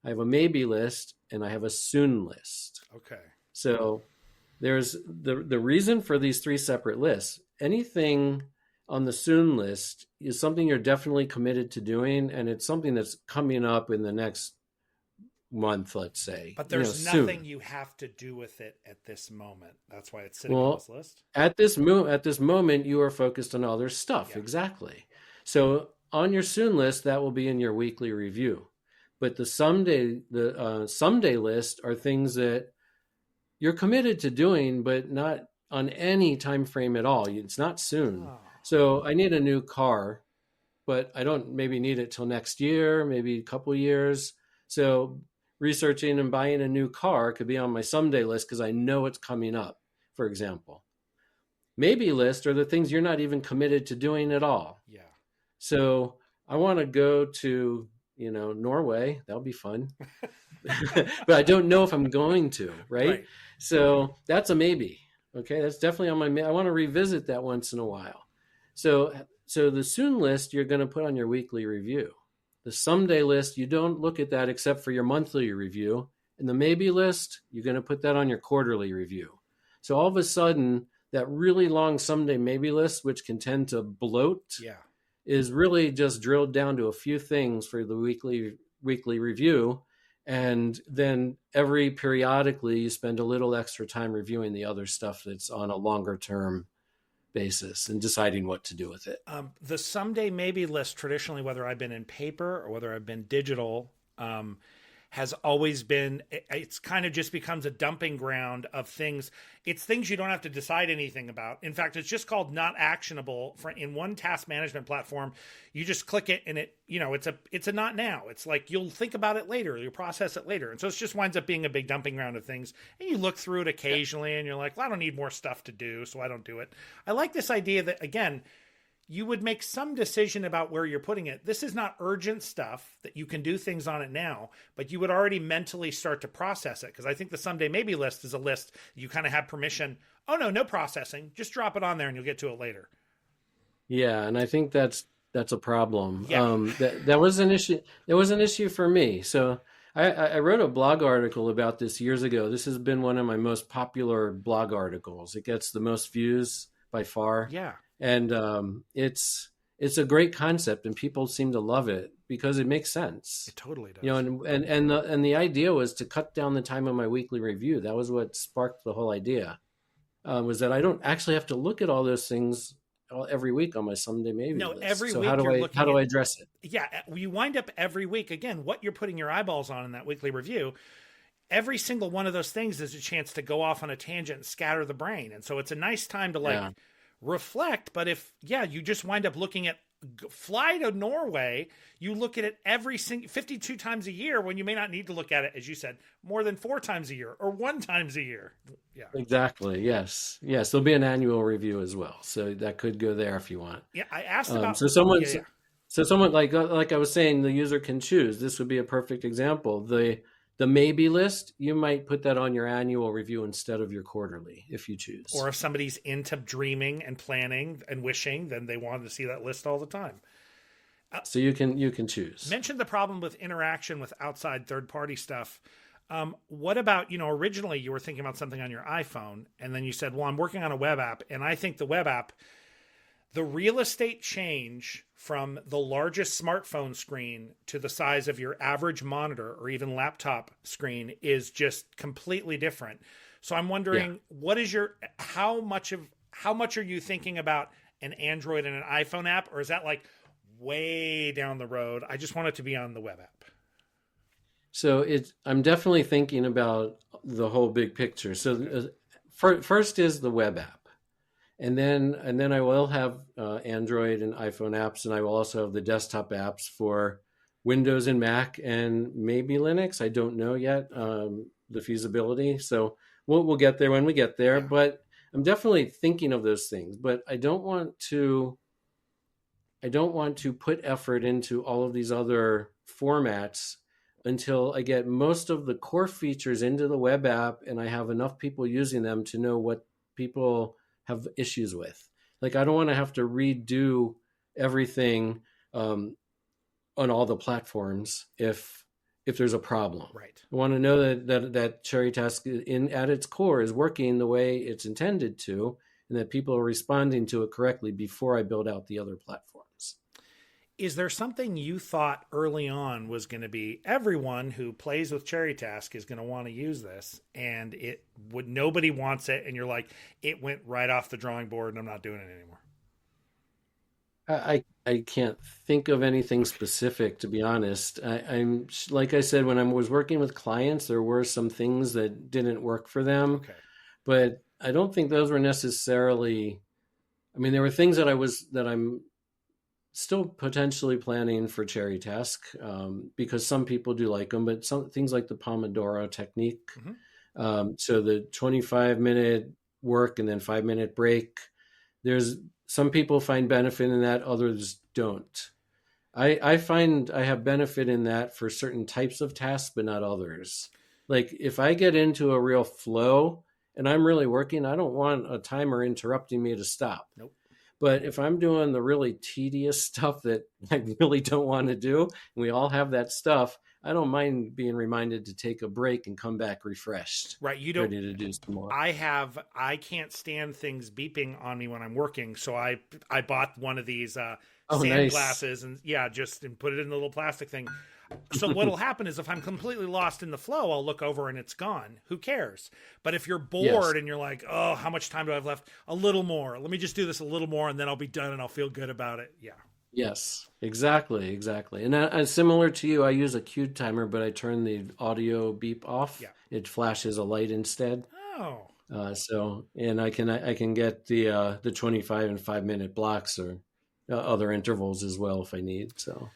I have a maybe list, and I have a soon list. Okay. So there's the reason for these three separate lists. Anything on the soon list is something you're definitely committed to doing, and it's something that's coming up in the next month, let's say, But there's nothing soon. you have to do with it at this moment. That's why it's sitting on Well, this list. at this moment, you are focused on other stuff. Yeah. Exactly. So on your soon list, that will be in your weekly review. But the someday list are things that you're committed to doing, but not on any time frame at all. It's not soon. Oh. So I need a new car, but I don't maybe need it till next year, maybe a couple years. So researching and buying a new car could be on my someday list because I know it's coming up, for example. Maybe list are the things you're not even committed to doing at all. Yeah. So I want to go to, Norway. That'll be fun. But I don't know if I'm going to, right? Right. So that's a maybe. Okay, that's definitely on my. I want to revisit that once in a while. So the soon list you're going to put on your weekly review. The someday list you don't look at that except for your monthly review, and the maybe list you're going to put that on your quarterly review. So all of a sudden, that really long someday maybe list, which can tend to bloat, Yeah. is really just drilled down to a few things for the weekly review, and then every periodically you spend a little extra time reviewing the other stuff that's on a longer term basis and deciding what to do with it. The someday maybe list traditionally, whether I've been in paper or whether I've been digital, has always been, it's kind of just becomes a dumping ground of things. It's things you don't have to decide anything about. In fact, it's just called not actionable for in one task management platform. You just click it and it's a not now. It's like, you'll think about it later, you'll process it later. And so it just winds up being a big dumping ground of things. And you look through it occasionally and you're like, well, I don't need more stuff to do, so I don't do it. I like this idea that, again, you would make some decision about where you're putting it. This is not urgent stuff that you can do things on it now, but you would already mentally start to process it. Because I think the someday maybe list is a list you kind of have permission. Oh, no processing. Just drop it on there and you'll get to it later. Yeah, and I think that's a problem. Yeah. That was an issue. It was an issue for me. So I wrote a blog article about this years ago. This has been one of my most popular blog articles. It gets the most views by far, Yeah. and it's a great concept, and people seem to love it because it makes sense. It totally does. And the idea was to cut down the time of my weekly review. That was what sparked the whole idea. Was that I don't actually have to look at all those things every week on my someday maybe No, list. every So week how do I address it? Yeah, you wind up every week, again, what you're putting your eyeballs on in that weekly review, every single one of those things is a chance to go off on a tangent and scatter the brain. And so it's a nice time to Yeah. reflect. But if, you just wind up looking at fly to Norway, you look at it every single 52 times a year when you may not need to look at it, as you said, more than 4 times a year or 1 times a year. Yeah. Exactly. Yes. Yes. There'll be an annual review as well. So that could go there if you want. Yeah. I asked about, yeah. So someone like I was saying, the user can choose. This would be a perfect example. The maybe list, you might put that on your annual review instead of your quarterly if you choose. Or if somebody's into dreaming and planning and wishing, then they want to see that list all the time. So you can choose. Mentioned the problem with interaction with outside third party stuff. What about, originally you were thinking about something on your iPhone and then you said, well, I'm working on a web app. And I think the web app, the real estate change from the largest smartphone screen to the size of your average monitor or even laptop screen is just completely different. So I'm Yeah. wondering, how much are you thinking about an Android and an iPhone app? Or is that like way down the road? I just want it to be on the web app. So I'm definitely thinking about the whole big picture. So Okay. first is the web app, and then I will have Android and iPhone apps, and I will also have the desktop apps for Windows and Mac, and maybe Linux. I don't know yet the feasibility. So we'll get there when we get there. Yeah. But I'm definitely thinking of those things. But I don't want to put effort into all of these other formats until I get most of the core features into the web app and I have enough people using them to know what people have issues with. Like, I don't want to have to redo everything um, on all the platforms if there's a problem. Right. I want to know that Cherry Task in at its core is working the way it's intended to, and that people are responding to it correctly before I build out the other platforms. Is there something you thought early on was going to be everyone who plays with Cherry Task is going to want to use this, and nobody wants it, and you're like, it went right off the drawing board, and I'm not doing it anymore? I can't think of anything Okay. specific, to be honest. I'm like I said, when I was working with clients, there were some things that didn't work for them, Okay. but I don't think those were necessarily. I mean, there were things that I'm still potentially planning for Cherry Task because some people do like them, but some things like the Pomodoro technique. Hmm. So the 25-minute work and then 5-minute break. There's some people find benefit in that, others don't. I find I have benefit in that for certain types of tasks, but not others. Like, if I get into a real flow and I'm really working, I don't want a timer interrupting me to stop. Nope. But if I'm doing the really tedious stuff that I really don't want to do, and we all have that stuff, I don't mind being reminded to take a break and come back refreshed, Right. You don't. ready to do some more. I can't stand things beeping on me when I'm working, so I bought one of these Oh, sand nice. glasses and yeah, just and put it in the little plastic thing. So what'll happen is if I'm completely lost in the flow, I'll look over and it's gone. Who cares? But if you're Yes. bored and you're like, oh, how much time do I have left? A little more. Let me just do this a little more and then I'll be done and I'll feel good about it. Yeah. Yes, exactly, exactly. And similar to you, I use a cue timer, but I turn the audio beep off. Yeah. It flashes a light instead. Oh. And I can get the 25 and 5-minute blocks or other intervals as well if I need. So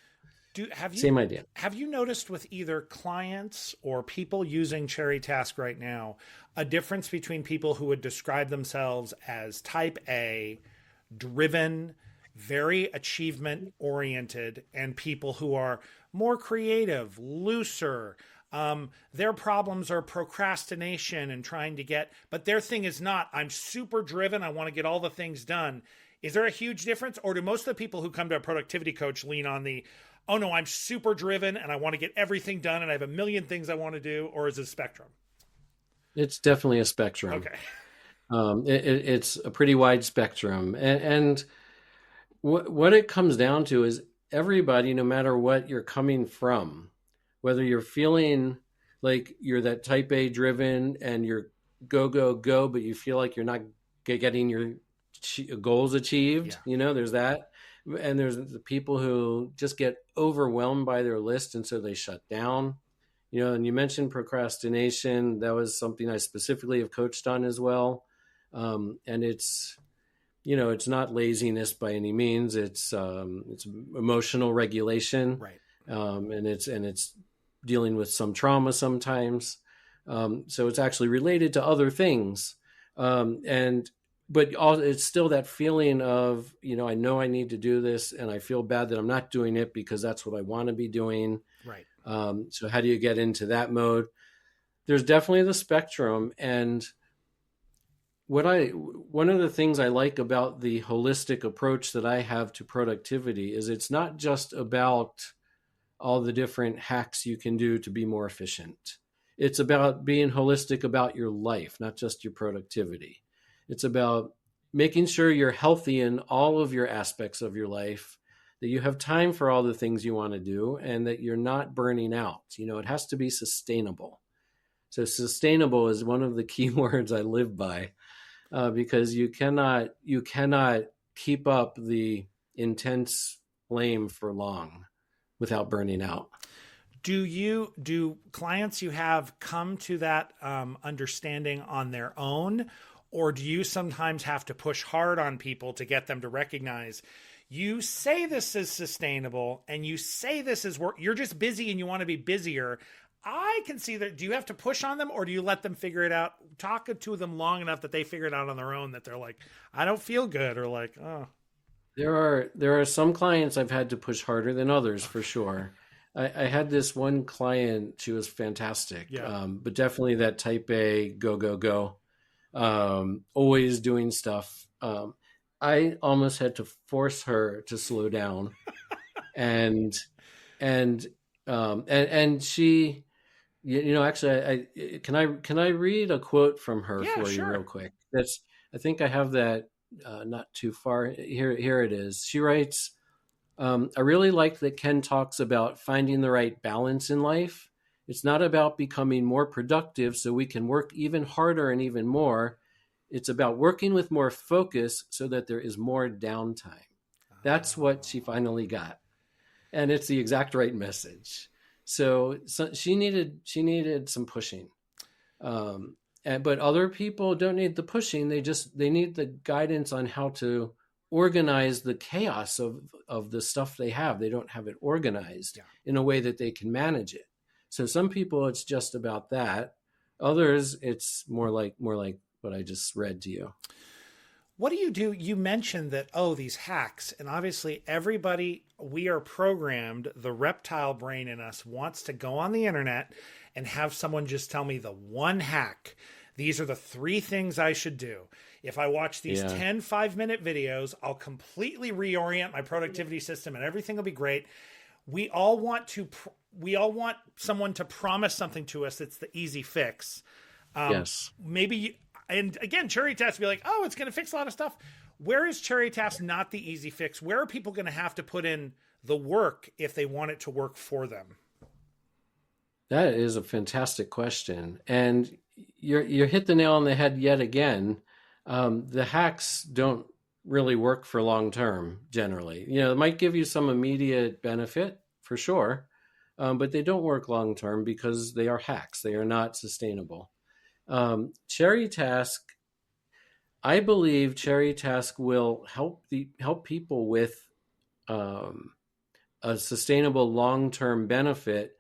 Do have you same idea. have you noticed with either clients or people using Cherry Task right now a difference between people who would describe themselves as type A, driven, very achievement oriented, and people who are more creative, looser? Their problems are procrastination and trying to get, but their thing is not, I'm super driven, I want to get all the things done. Is there a huge difference? Or do most of the people who come to a productivity coach lean on the, oh no, I'm super driven and I want to get everything done and I have a million things I want to do? Or is it a spectrum? It's definitely a spectrum. Okay. It's a pretty wide spectrum, and what it comes down to is everybody, no matter what you're coming from, whether you're feeling like you're that type A driven and you're go, go, go, but you feel like you're not getting your goals achieved, Yeah. there's that. And there's the people who just get overwhelmed by their list and so they shut down. And you mentioned procrastination. That was something I specifically have coached on as well. And it's not laziness by any means. It's emotional regulation, Right. and it's dealing with some trauma sometimes. So it's actually related to other things, and but it's still that feeling of I know I need to do this, and I feel bad that I'm not doing it because that's what I want to be doing. Right. So how do you get into that mode? There's definitely the spectrum, and one of the things I like about the holistic approach that I have to productivity is it's not just about all the different hacks you can do to be more efficient. It's about being holistic about your life, not just your productivity. It's about making sure you're healthy in all of your aspects of your life, that you have time for all the things you want to do, and that you're not burning out. It has to be sustainable. So sustainable is one of the key words I live by, because you cannot keep up the intense flame for long without burning out. Do clients you have come to that understanding on their own, or do you sometimes have to push hard on people to get them to recognize you say this is sustainable and you say this is work? You're just busy and you want to be busier. I can see that. Do you have to push on them, or do you let them figure it out? Talk to them long enough that they figure it out on their own, that they're like, I don't feel good, or like, oh, There are some clients I've had to push harder than others for sure. I had this one client; she was fantastic, yeah. but definitely that type A, go go go, always doing stuff. I almost had to force her to slow down, and and and she, actually, can I read a quote from her Yeah, for you real sure. quick? I think I have that, not too far. Here it is. She writes, I really like that Ken talks about finding the right balance in life. It's not about becoming more productive so we can work even harder and even more. It's about working with more focus so that there is more downtime. That's what she finally got. And it's the exact right message. So she needed some pushing. But other people don't need the pushing. They need the guidance on how to organize the chaos of the stuff they have. They don't have it organized Yeah. in a way that they can manage it. So some people it's just about that. Others it's more like what I just read to you. What do you do? You mentioned that, oh, these hacks, and obviously everybody, we are programmed, the reptile brain in us wants to go on the internet and have someone just tell me the one hack. These are the three things I should do. If I watch these Yeah. 10 5-minute videos, I'll completely reorient my productivity system and everything will be great. We all want to, we all want someone to promise something to us that's the easy fix. Yes. Maybe, and again, Cherry Task be like, oh, it's going to fix a lot of stuff. Where is Cherry Task not the easy fix? Where are people going to have to put in the work if they want it to work for them? That is a fantastic question, and you hit the nail on the head yet again. The hacks don't really work for long term generally. It might give you some immediate benefit for sure, but they don't work long term because they are hacks. They are not sustainable. Cherry Task, I believe, Cherry Task will help people with um, a sustainable long term benefit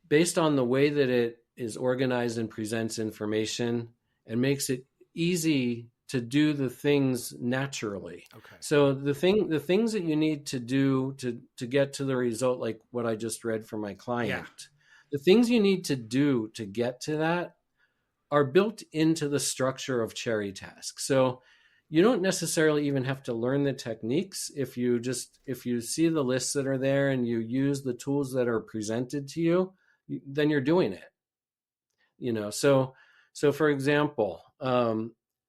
based on the way that it is organized and presents information and makes it easy to do the things naturally. Okay. So the things that you need to do to get to the result, like what I just read from my Yeah. client, the things you need to do to get to that are built into the structure of Cherry Task. So you don't necessarily even have to learn the techniques. If you see the lists that are there and you use the tools that are presented to you, then you're doing it. So for example,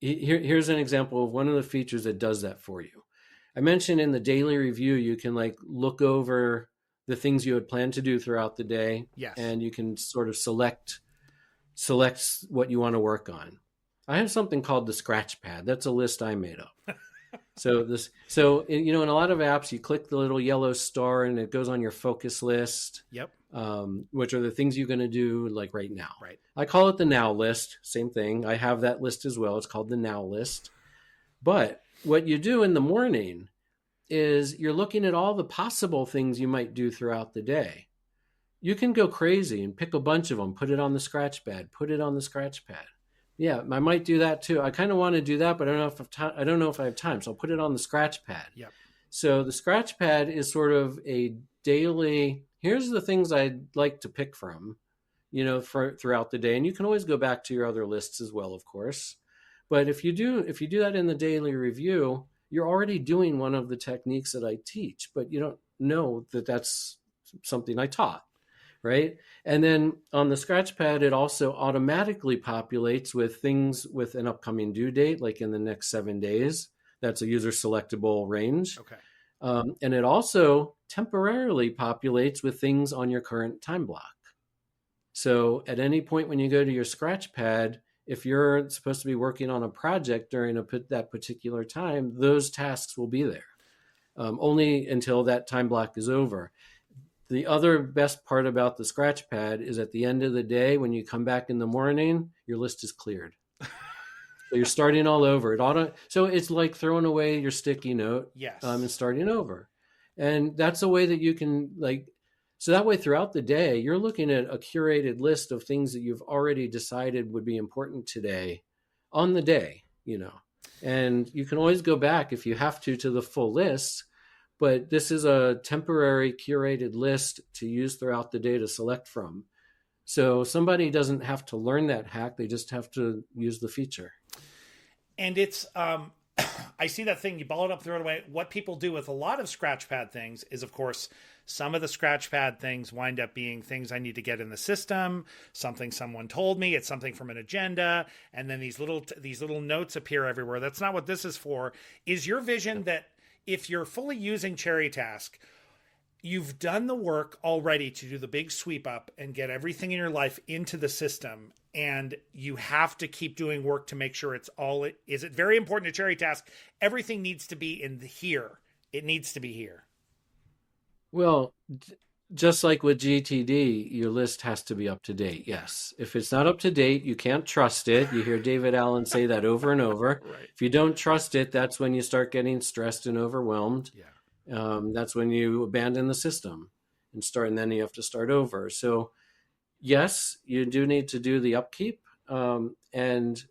here's an example of one of the features that does that for you. I mentioned in the daily review you can like look over the things you had planned to do throughout the day, Yes. and you can sort of select what you want to work on. I have something called the scratch pad. That's a list I made up. In a lot of apps, you click the little yellow star and it goes on your focus list, Yep. which are the things you're going to do like right now. Right. I call it the now list. Same thing. I have that list as well. It's called the now list. But what you do in the morning is you're looking at all the possible things you might do throughout the day. You can go crazy and pick a bunch of them, put it on the scratch pad, put it on the scratch pad. Yeah, I might do that too. I kind of want to do that, but I don't know if I have time. So I'll put it on the scratch pad. Yep. So the scratch pad is sort of a daily, here's the things I'd like to pick from, for throughout the day. And you can always go back to your other lists as well, of course. But if you do that in the daily review, you're already doing one of the techniques that I teach, but you don't know that that's something I taught, right? And then on the Scratchpad, it also automatically populates with things with an upcoming due date, like in the next 7 days. That's a user selectable range. Okay. And it also temporarily populates with things on your current time block. So at any point when you go to your Scratchpad, if you're supposed to be working on a project during that particular time, those tasks will be there, only until that time block is over. The other best part about the Scratchpad is at the end of the day, when you come back in the morning, your list is cleared. So you're starting all over. So it's like throwing away your sticky note, Yes. and starting over. And that's a way that you can so that way throughout the day, you're looking at a curated list of things that you've already decided would be important today on the day, and you can always go back if you have to the full list. But this is a temporary curated list to use throughout the day to select from. So somebody doesn't have to learn that hack. They just have to use the feature. And it's, I see that thing, you ball it up, throw it away. What people do with a lot of Scratchpad things is, of course, some of the Scratchpad things wind up being things I need to get in the system, something someone told me, it's something from an agenda, and then these little notes appear everywhere. That's not what this is for. Is your vision that if you're fully using Cherry Task, you've done the work already to do the big sweep up and get everything in your life into the system, and you have to keep doing work to make sure is it very important to Cherry Task? Everything needs to be in here. It needs to be here. Well, just like with GTD, your list has to be up to date. Yes. If it's not up to date, you can't trust it. You hear David Allen say that over and over. Right. If you don't trust it, that's when you start getting stressed and overwhelmed. Yeah. That's when you abandon the system and then you have to start over. So yes, you do need to do the upkeep. And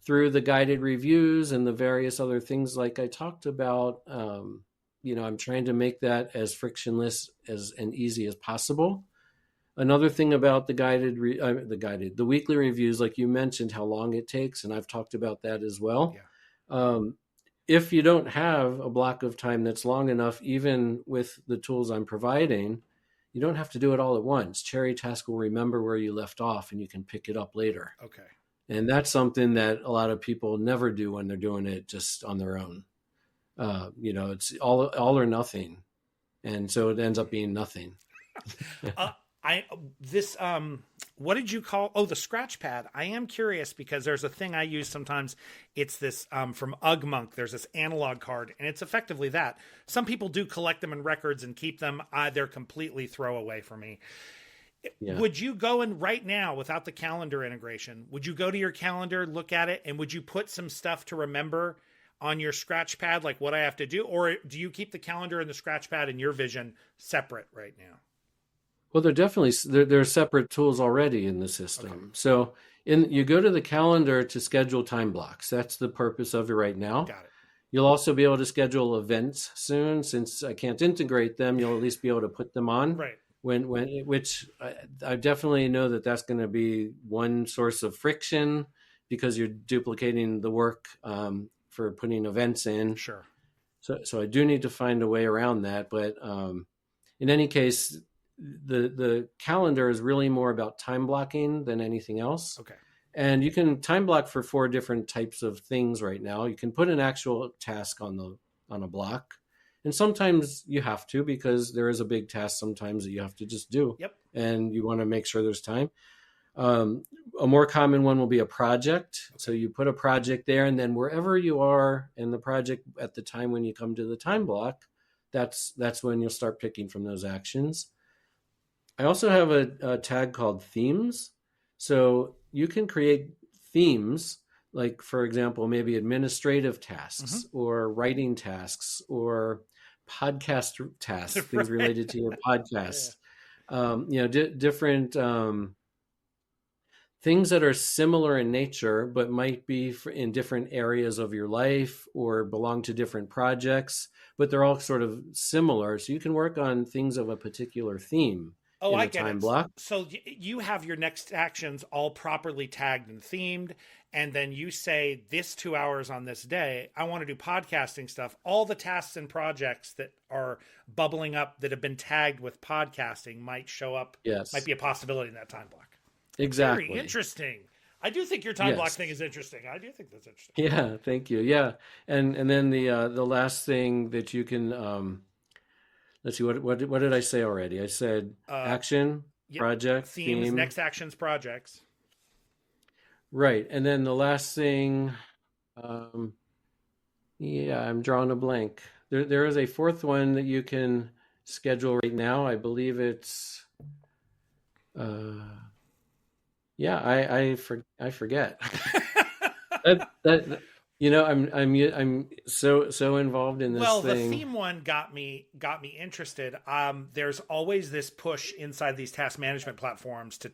through the guided reviews and the various other things like I talked about, I'm trying to make that as frictionless and easy as possible. Another thing about the weekly reviews, like you mentioned, how long it takes, and I've talked about that as well. Yeah. If you don't have a block of time that's long enough, even with the tools I'm providing, you don't have to do it all at once. Cherry Task will remember where you left off, and you can pick it up later. Okay. And that's something that a lot of people never do when they're doing it just on their own. It's all or nothing, and so it ends up being nothing. What did you call? Oh, the Scratchpad. I am curious because there's a thing I use sometimes. It's this from Ugmonk. There's this analog card, and it's effectively that. Some people do collect them in records and keep them. They're completely throwaway for me. Yeah. Would you go in right now without the calendar integration? Would you go to your calendar, look at it, and would you put some stuff to remember on your Scratchpad, like what I have to do? Or do you keep the calendar and the Scratchpad in your vision separate right now? Well, they're separate tools already in the system. Okay. So you go to the calendar to schedule time blocks. That's the purpose of it right now. Got it. You'll also be able to schedule events soon. Since I can't integrate them, you'll at least be able to put them on. Right. Which I definitely know that's going to be one source of friction because you're duplicating the work for putting events in. Sure. So I do need to find a way around that. But in any case, the calendar is really more about time blocking than anything else. Okay. And you can time block for 4 different types of things right now. You can put an actual task on a block. And sometimes you have to, because there is a big task sometimes that you have to just do. Yep. And you want to make sure there's time. A more common one will be a project. Okay. So you put a project there, and then wherever you are in the project at the time when you come to the time block, that's when you'll start picking from those actions. I also have a tag called themes. So you can create themes, like, for example, maybe administrative tasks or writing tasks or podcast tasks, things related to your podcast. Yeah. Different things that are similar in nature, but might be in different areas of your life or belong to different projects, but they're all sort of similar. So you can work on things of a particular theme. Oh, in I a get time it. block. So you have your next actions all properly tagged and themed, and then you say this 2 hours on this day, I want to do podcasting stuff. All the tasks and projects that are bubbling up that have been tagged with podcasting might show up, might Yes, be a possibility in that time block. Very exactly. interesting. I do think your time block thing Yes. is interesting. I do think that's interesting. Yeah, thank you. Yeah. And then the last thing that you can let's see, what did I say already? I said Uh, action, yeah, project, themes, theme. next actions, projects. Right. And then the last thing, um, yeah, I'm drawing a blank. There is a fourth one that you can schedule right now. I believe it's uh yeah, I forget. That I'm so involved in this Well, the thing. theme one got me interested. There's always this push inside these task management platforms to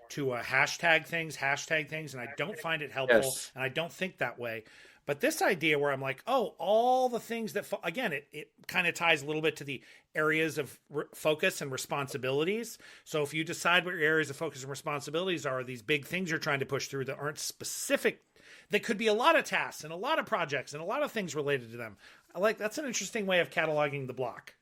hashtag things, and I don't find it helpful, Yes. and I don't think that way. But this idea where I'm like, oh, all the things that again, it kind of ties a little bit to the areas of focus and responsibilities. So if you decide what your areas of focus and responsibilities are, these big things you're trying to push through that aren't specific, that could be a lot of tasks and a lot of projects and a lot of things related to them. I like that's an interesting way of cataloging the block.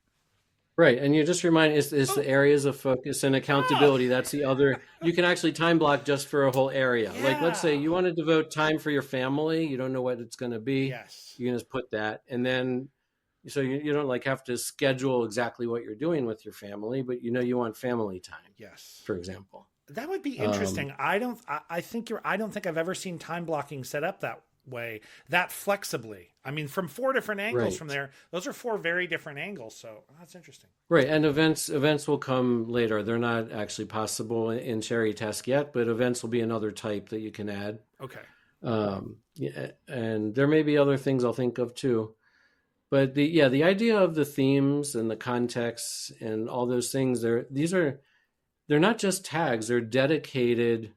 Right. And you just remind is Oh, the areas of focus and oh, accountability. That's the other. You can actually time block just for a whole area. Like let's say yeah. you want to devote time for your family. You don't know what it's going to be. Yes. You can just put that, and then so you don't like have to schedule exactly what you're doing with your family, but you know you want family time, Yes. for example. That would be Um, interesting. I think you're I don't think I've ever seen time blocking set up that way, that flexibly. I mean, from four different angles from right. there. Those are four very different angles, so that's interesting. Right, and events will come later. They're not actually possible in Cherry Task yet, but events will be another type that you can add. Okay. Yeah, and there may be other things I'll think of too. But the idea of the themes and the context and all those things, they're not just tags, they're dedicated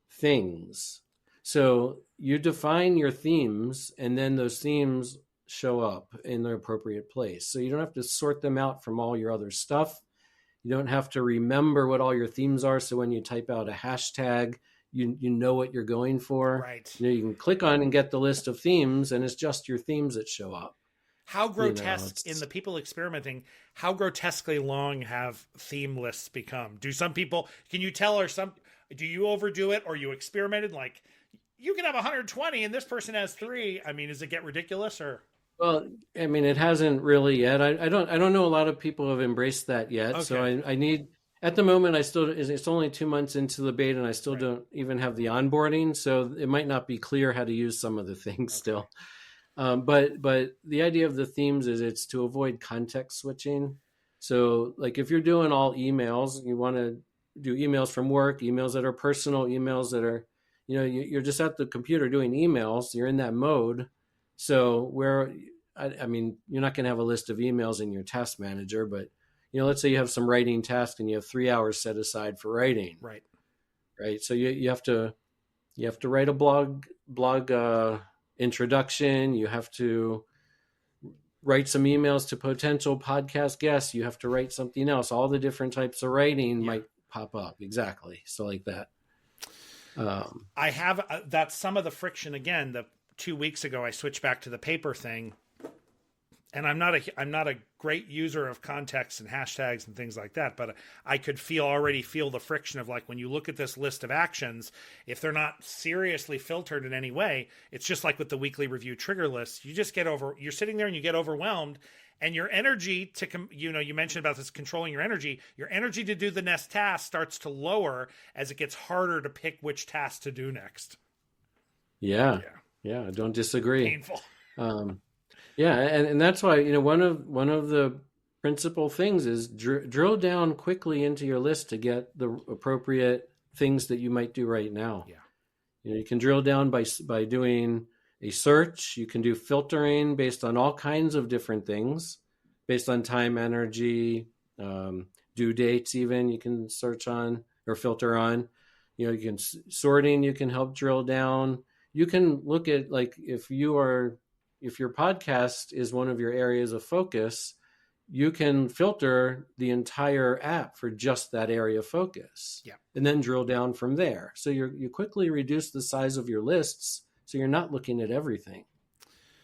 things. So you define your themes, and then those themes show up in their appropriate place. So you don't have to sort them out from all your other stuff. You don't have to remember what all your themes are. So when you type out a hashtag, you know what you're going for. Right. You can click on and get the list of themes, and it's just your themes that show up. How grotesque in It's the people experimenting, how grotesquely long have theme lists become? Do some people, can you tell, or some, do you overdo it, or you experimented like you can have 120 and this person has three? I mean, does it get ridiculous or? well, I mean, it hasn't really yet. I don't know a lot of people have embraced that yet. So Okay. I need at the moment I still it's only 2 months into the beta and I still Right. don't even have the onboarding. So it might not be clear how to use some of the things Okay. still. But the idea of the themes is it's to avoid context switching. So like if you're doing all emails, you want to do emails from work, emails that are personal, emails that are, you're just at the computer doing emails. You're in that mode. So I mean, you're not going to have a list of emails in your task manager, but let's say you have some writing task and you have 3 hours set aside for writing, Right. right? So you have to write a blog introduction. You have to write some emails to potential podcast guests. You have to write something else. All the different types of writing Yeah. might pop up. Exactly. So like that. Um, I have that's some of the friction again. The 2 weeks ago, I switched back to the paper thing, and I'm not a great user of context and hashtags and things like that, but I could already feel the friction of like when you look at this list of actions, if they're not seriously filtered in any way, it's just like with the weekly review trigger list. You're sitting there and you get overwhelmed, and your energy you mentioned about this controlling your energy to do the next task starts to lower as it gets harder to pick which task to do next. yeah. Yeah, Yeah. I don't disagree. painful. Um, yeah. And that's why, one of the principal things is drill down quickly into your list to get the appropriate things that you might do right now. Yeah. You can drill down by doing a search. You can do filtering based on all kinds of different things, based on time, energy, due dates. Even you can search on or filter on. You can sorting. You can help drill down. You can look at like if your podcast is one of your areas of focus, you can filter the entire app for just that area of focus Yeah. and then drill down from there. So you quickly reduce the size of your lists so you're not looking at everything.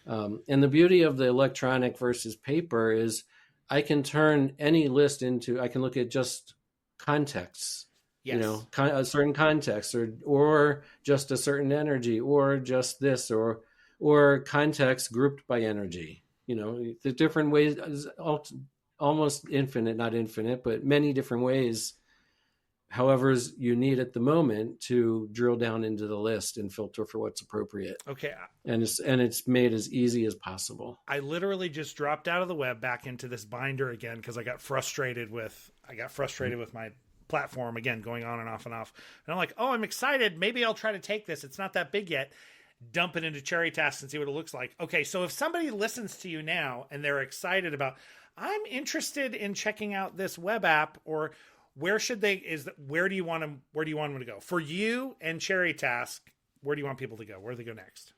And the beauty of the electronic versus paper is I can turn any list into, I can look at just contexts, Yes. a certain context, or just a certain energy, or just this, or context grouped by energy. The different ways, almost infinite, not infinite, but many different ways, however you need at the moment to drill down into the list and filter for what's appropriate. Okay. And it's made as easy as possible. I literally just dropped out of the web back into this binder again because I got frustrated with my platform again, going on and off and off. And I'm like, oh, I'm excited. Maybe I'll try to take this. It's not that big yet. Dump it into Cherry Task and see what it looks like. Okay, so if somebody listens to you now and they're excited about, I'm interested in checking out this web app, or where do you want them to go? For you and Cherry Task, where do you want people to go? Where do they go next?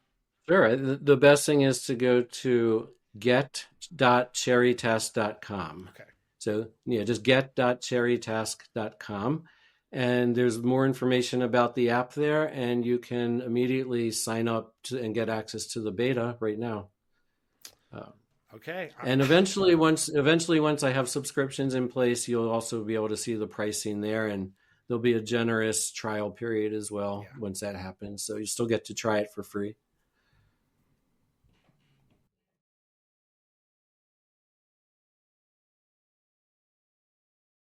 Sure. The best thing is to go to get.cherrytask.com. Okay. So, just get.cherrytask.com. And there's more information about the app there, and you can immediately sign up and get access to the beta right now. Okay. And eventually, once I have subscriptions in place, you'll also be able to see the pricing there, and there'll be a generous trial period as well once that happens. So you still get to try it for free.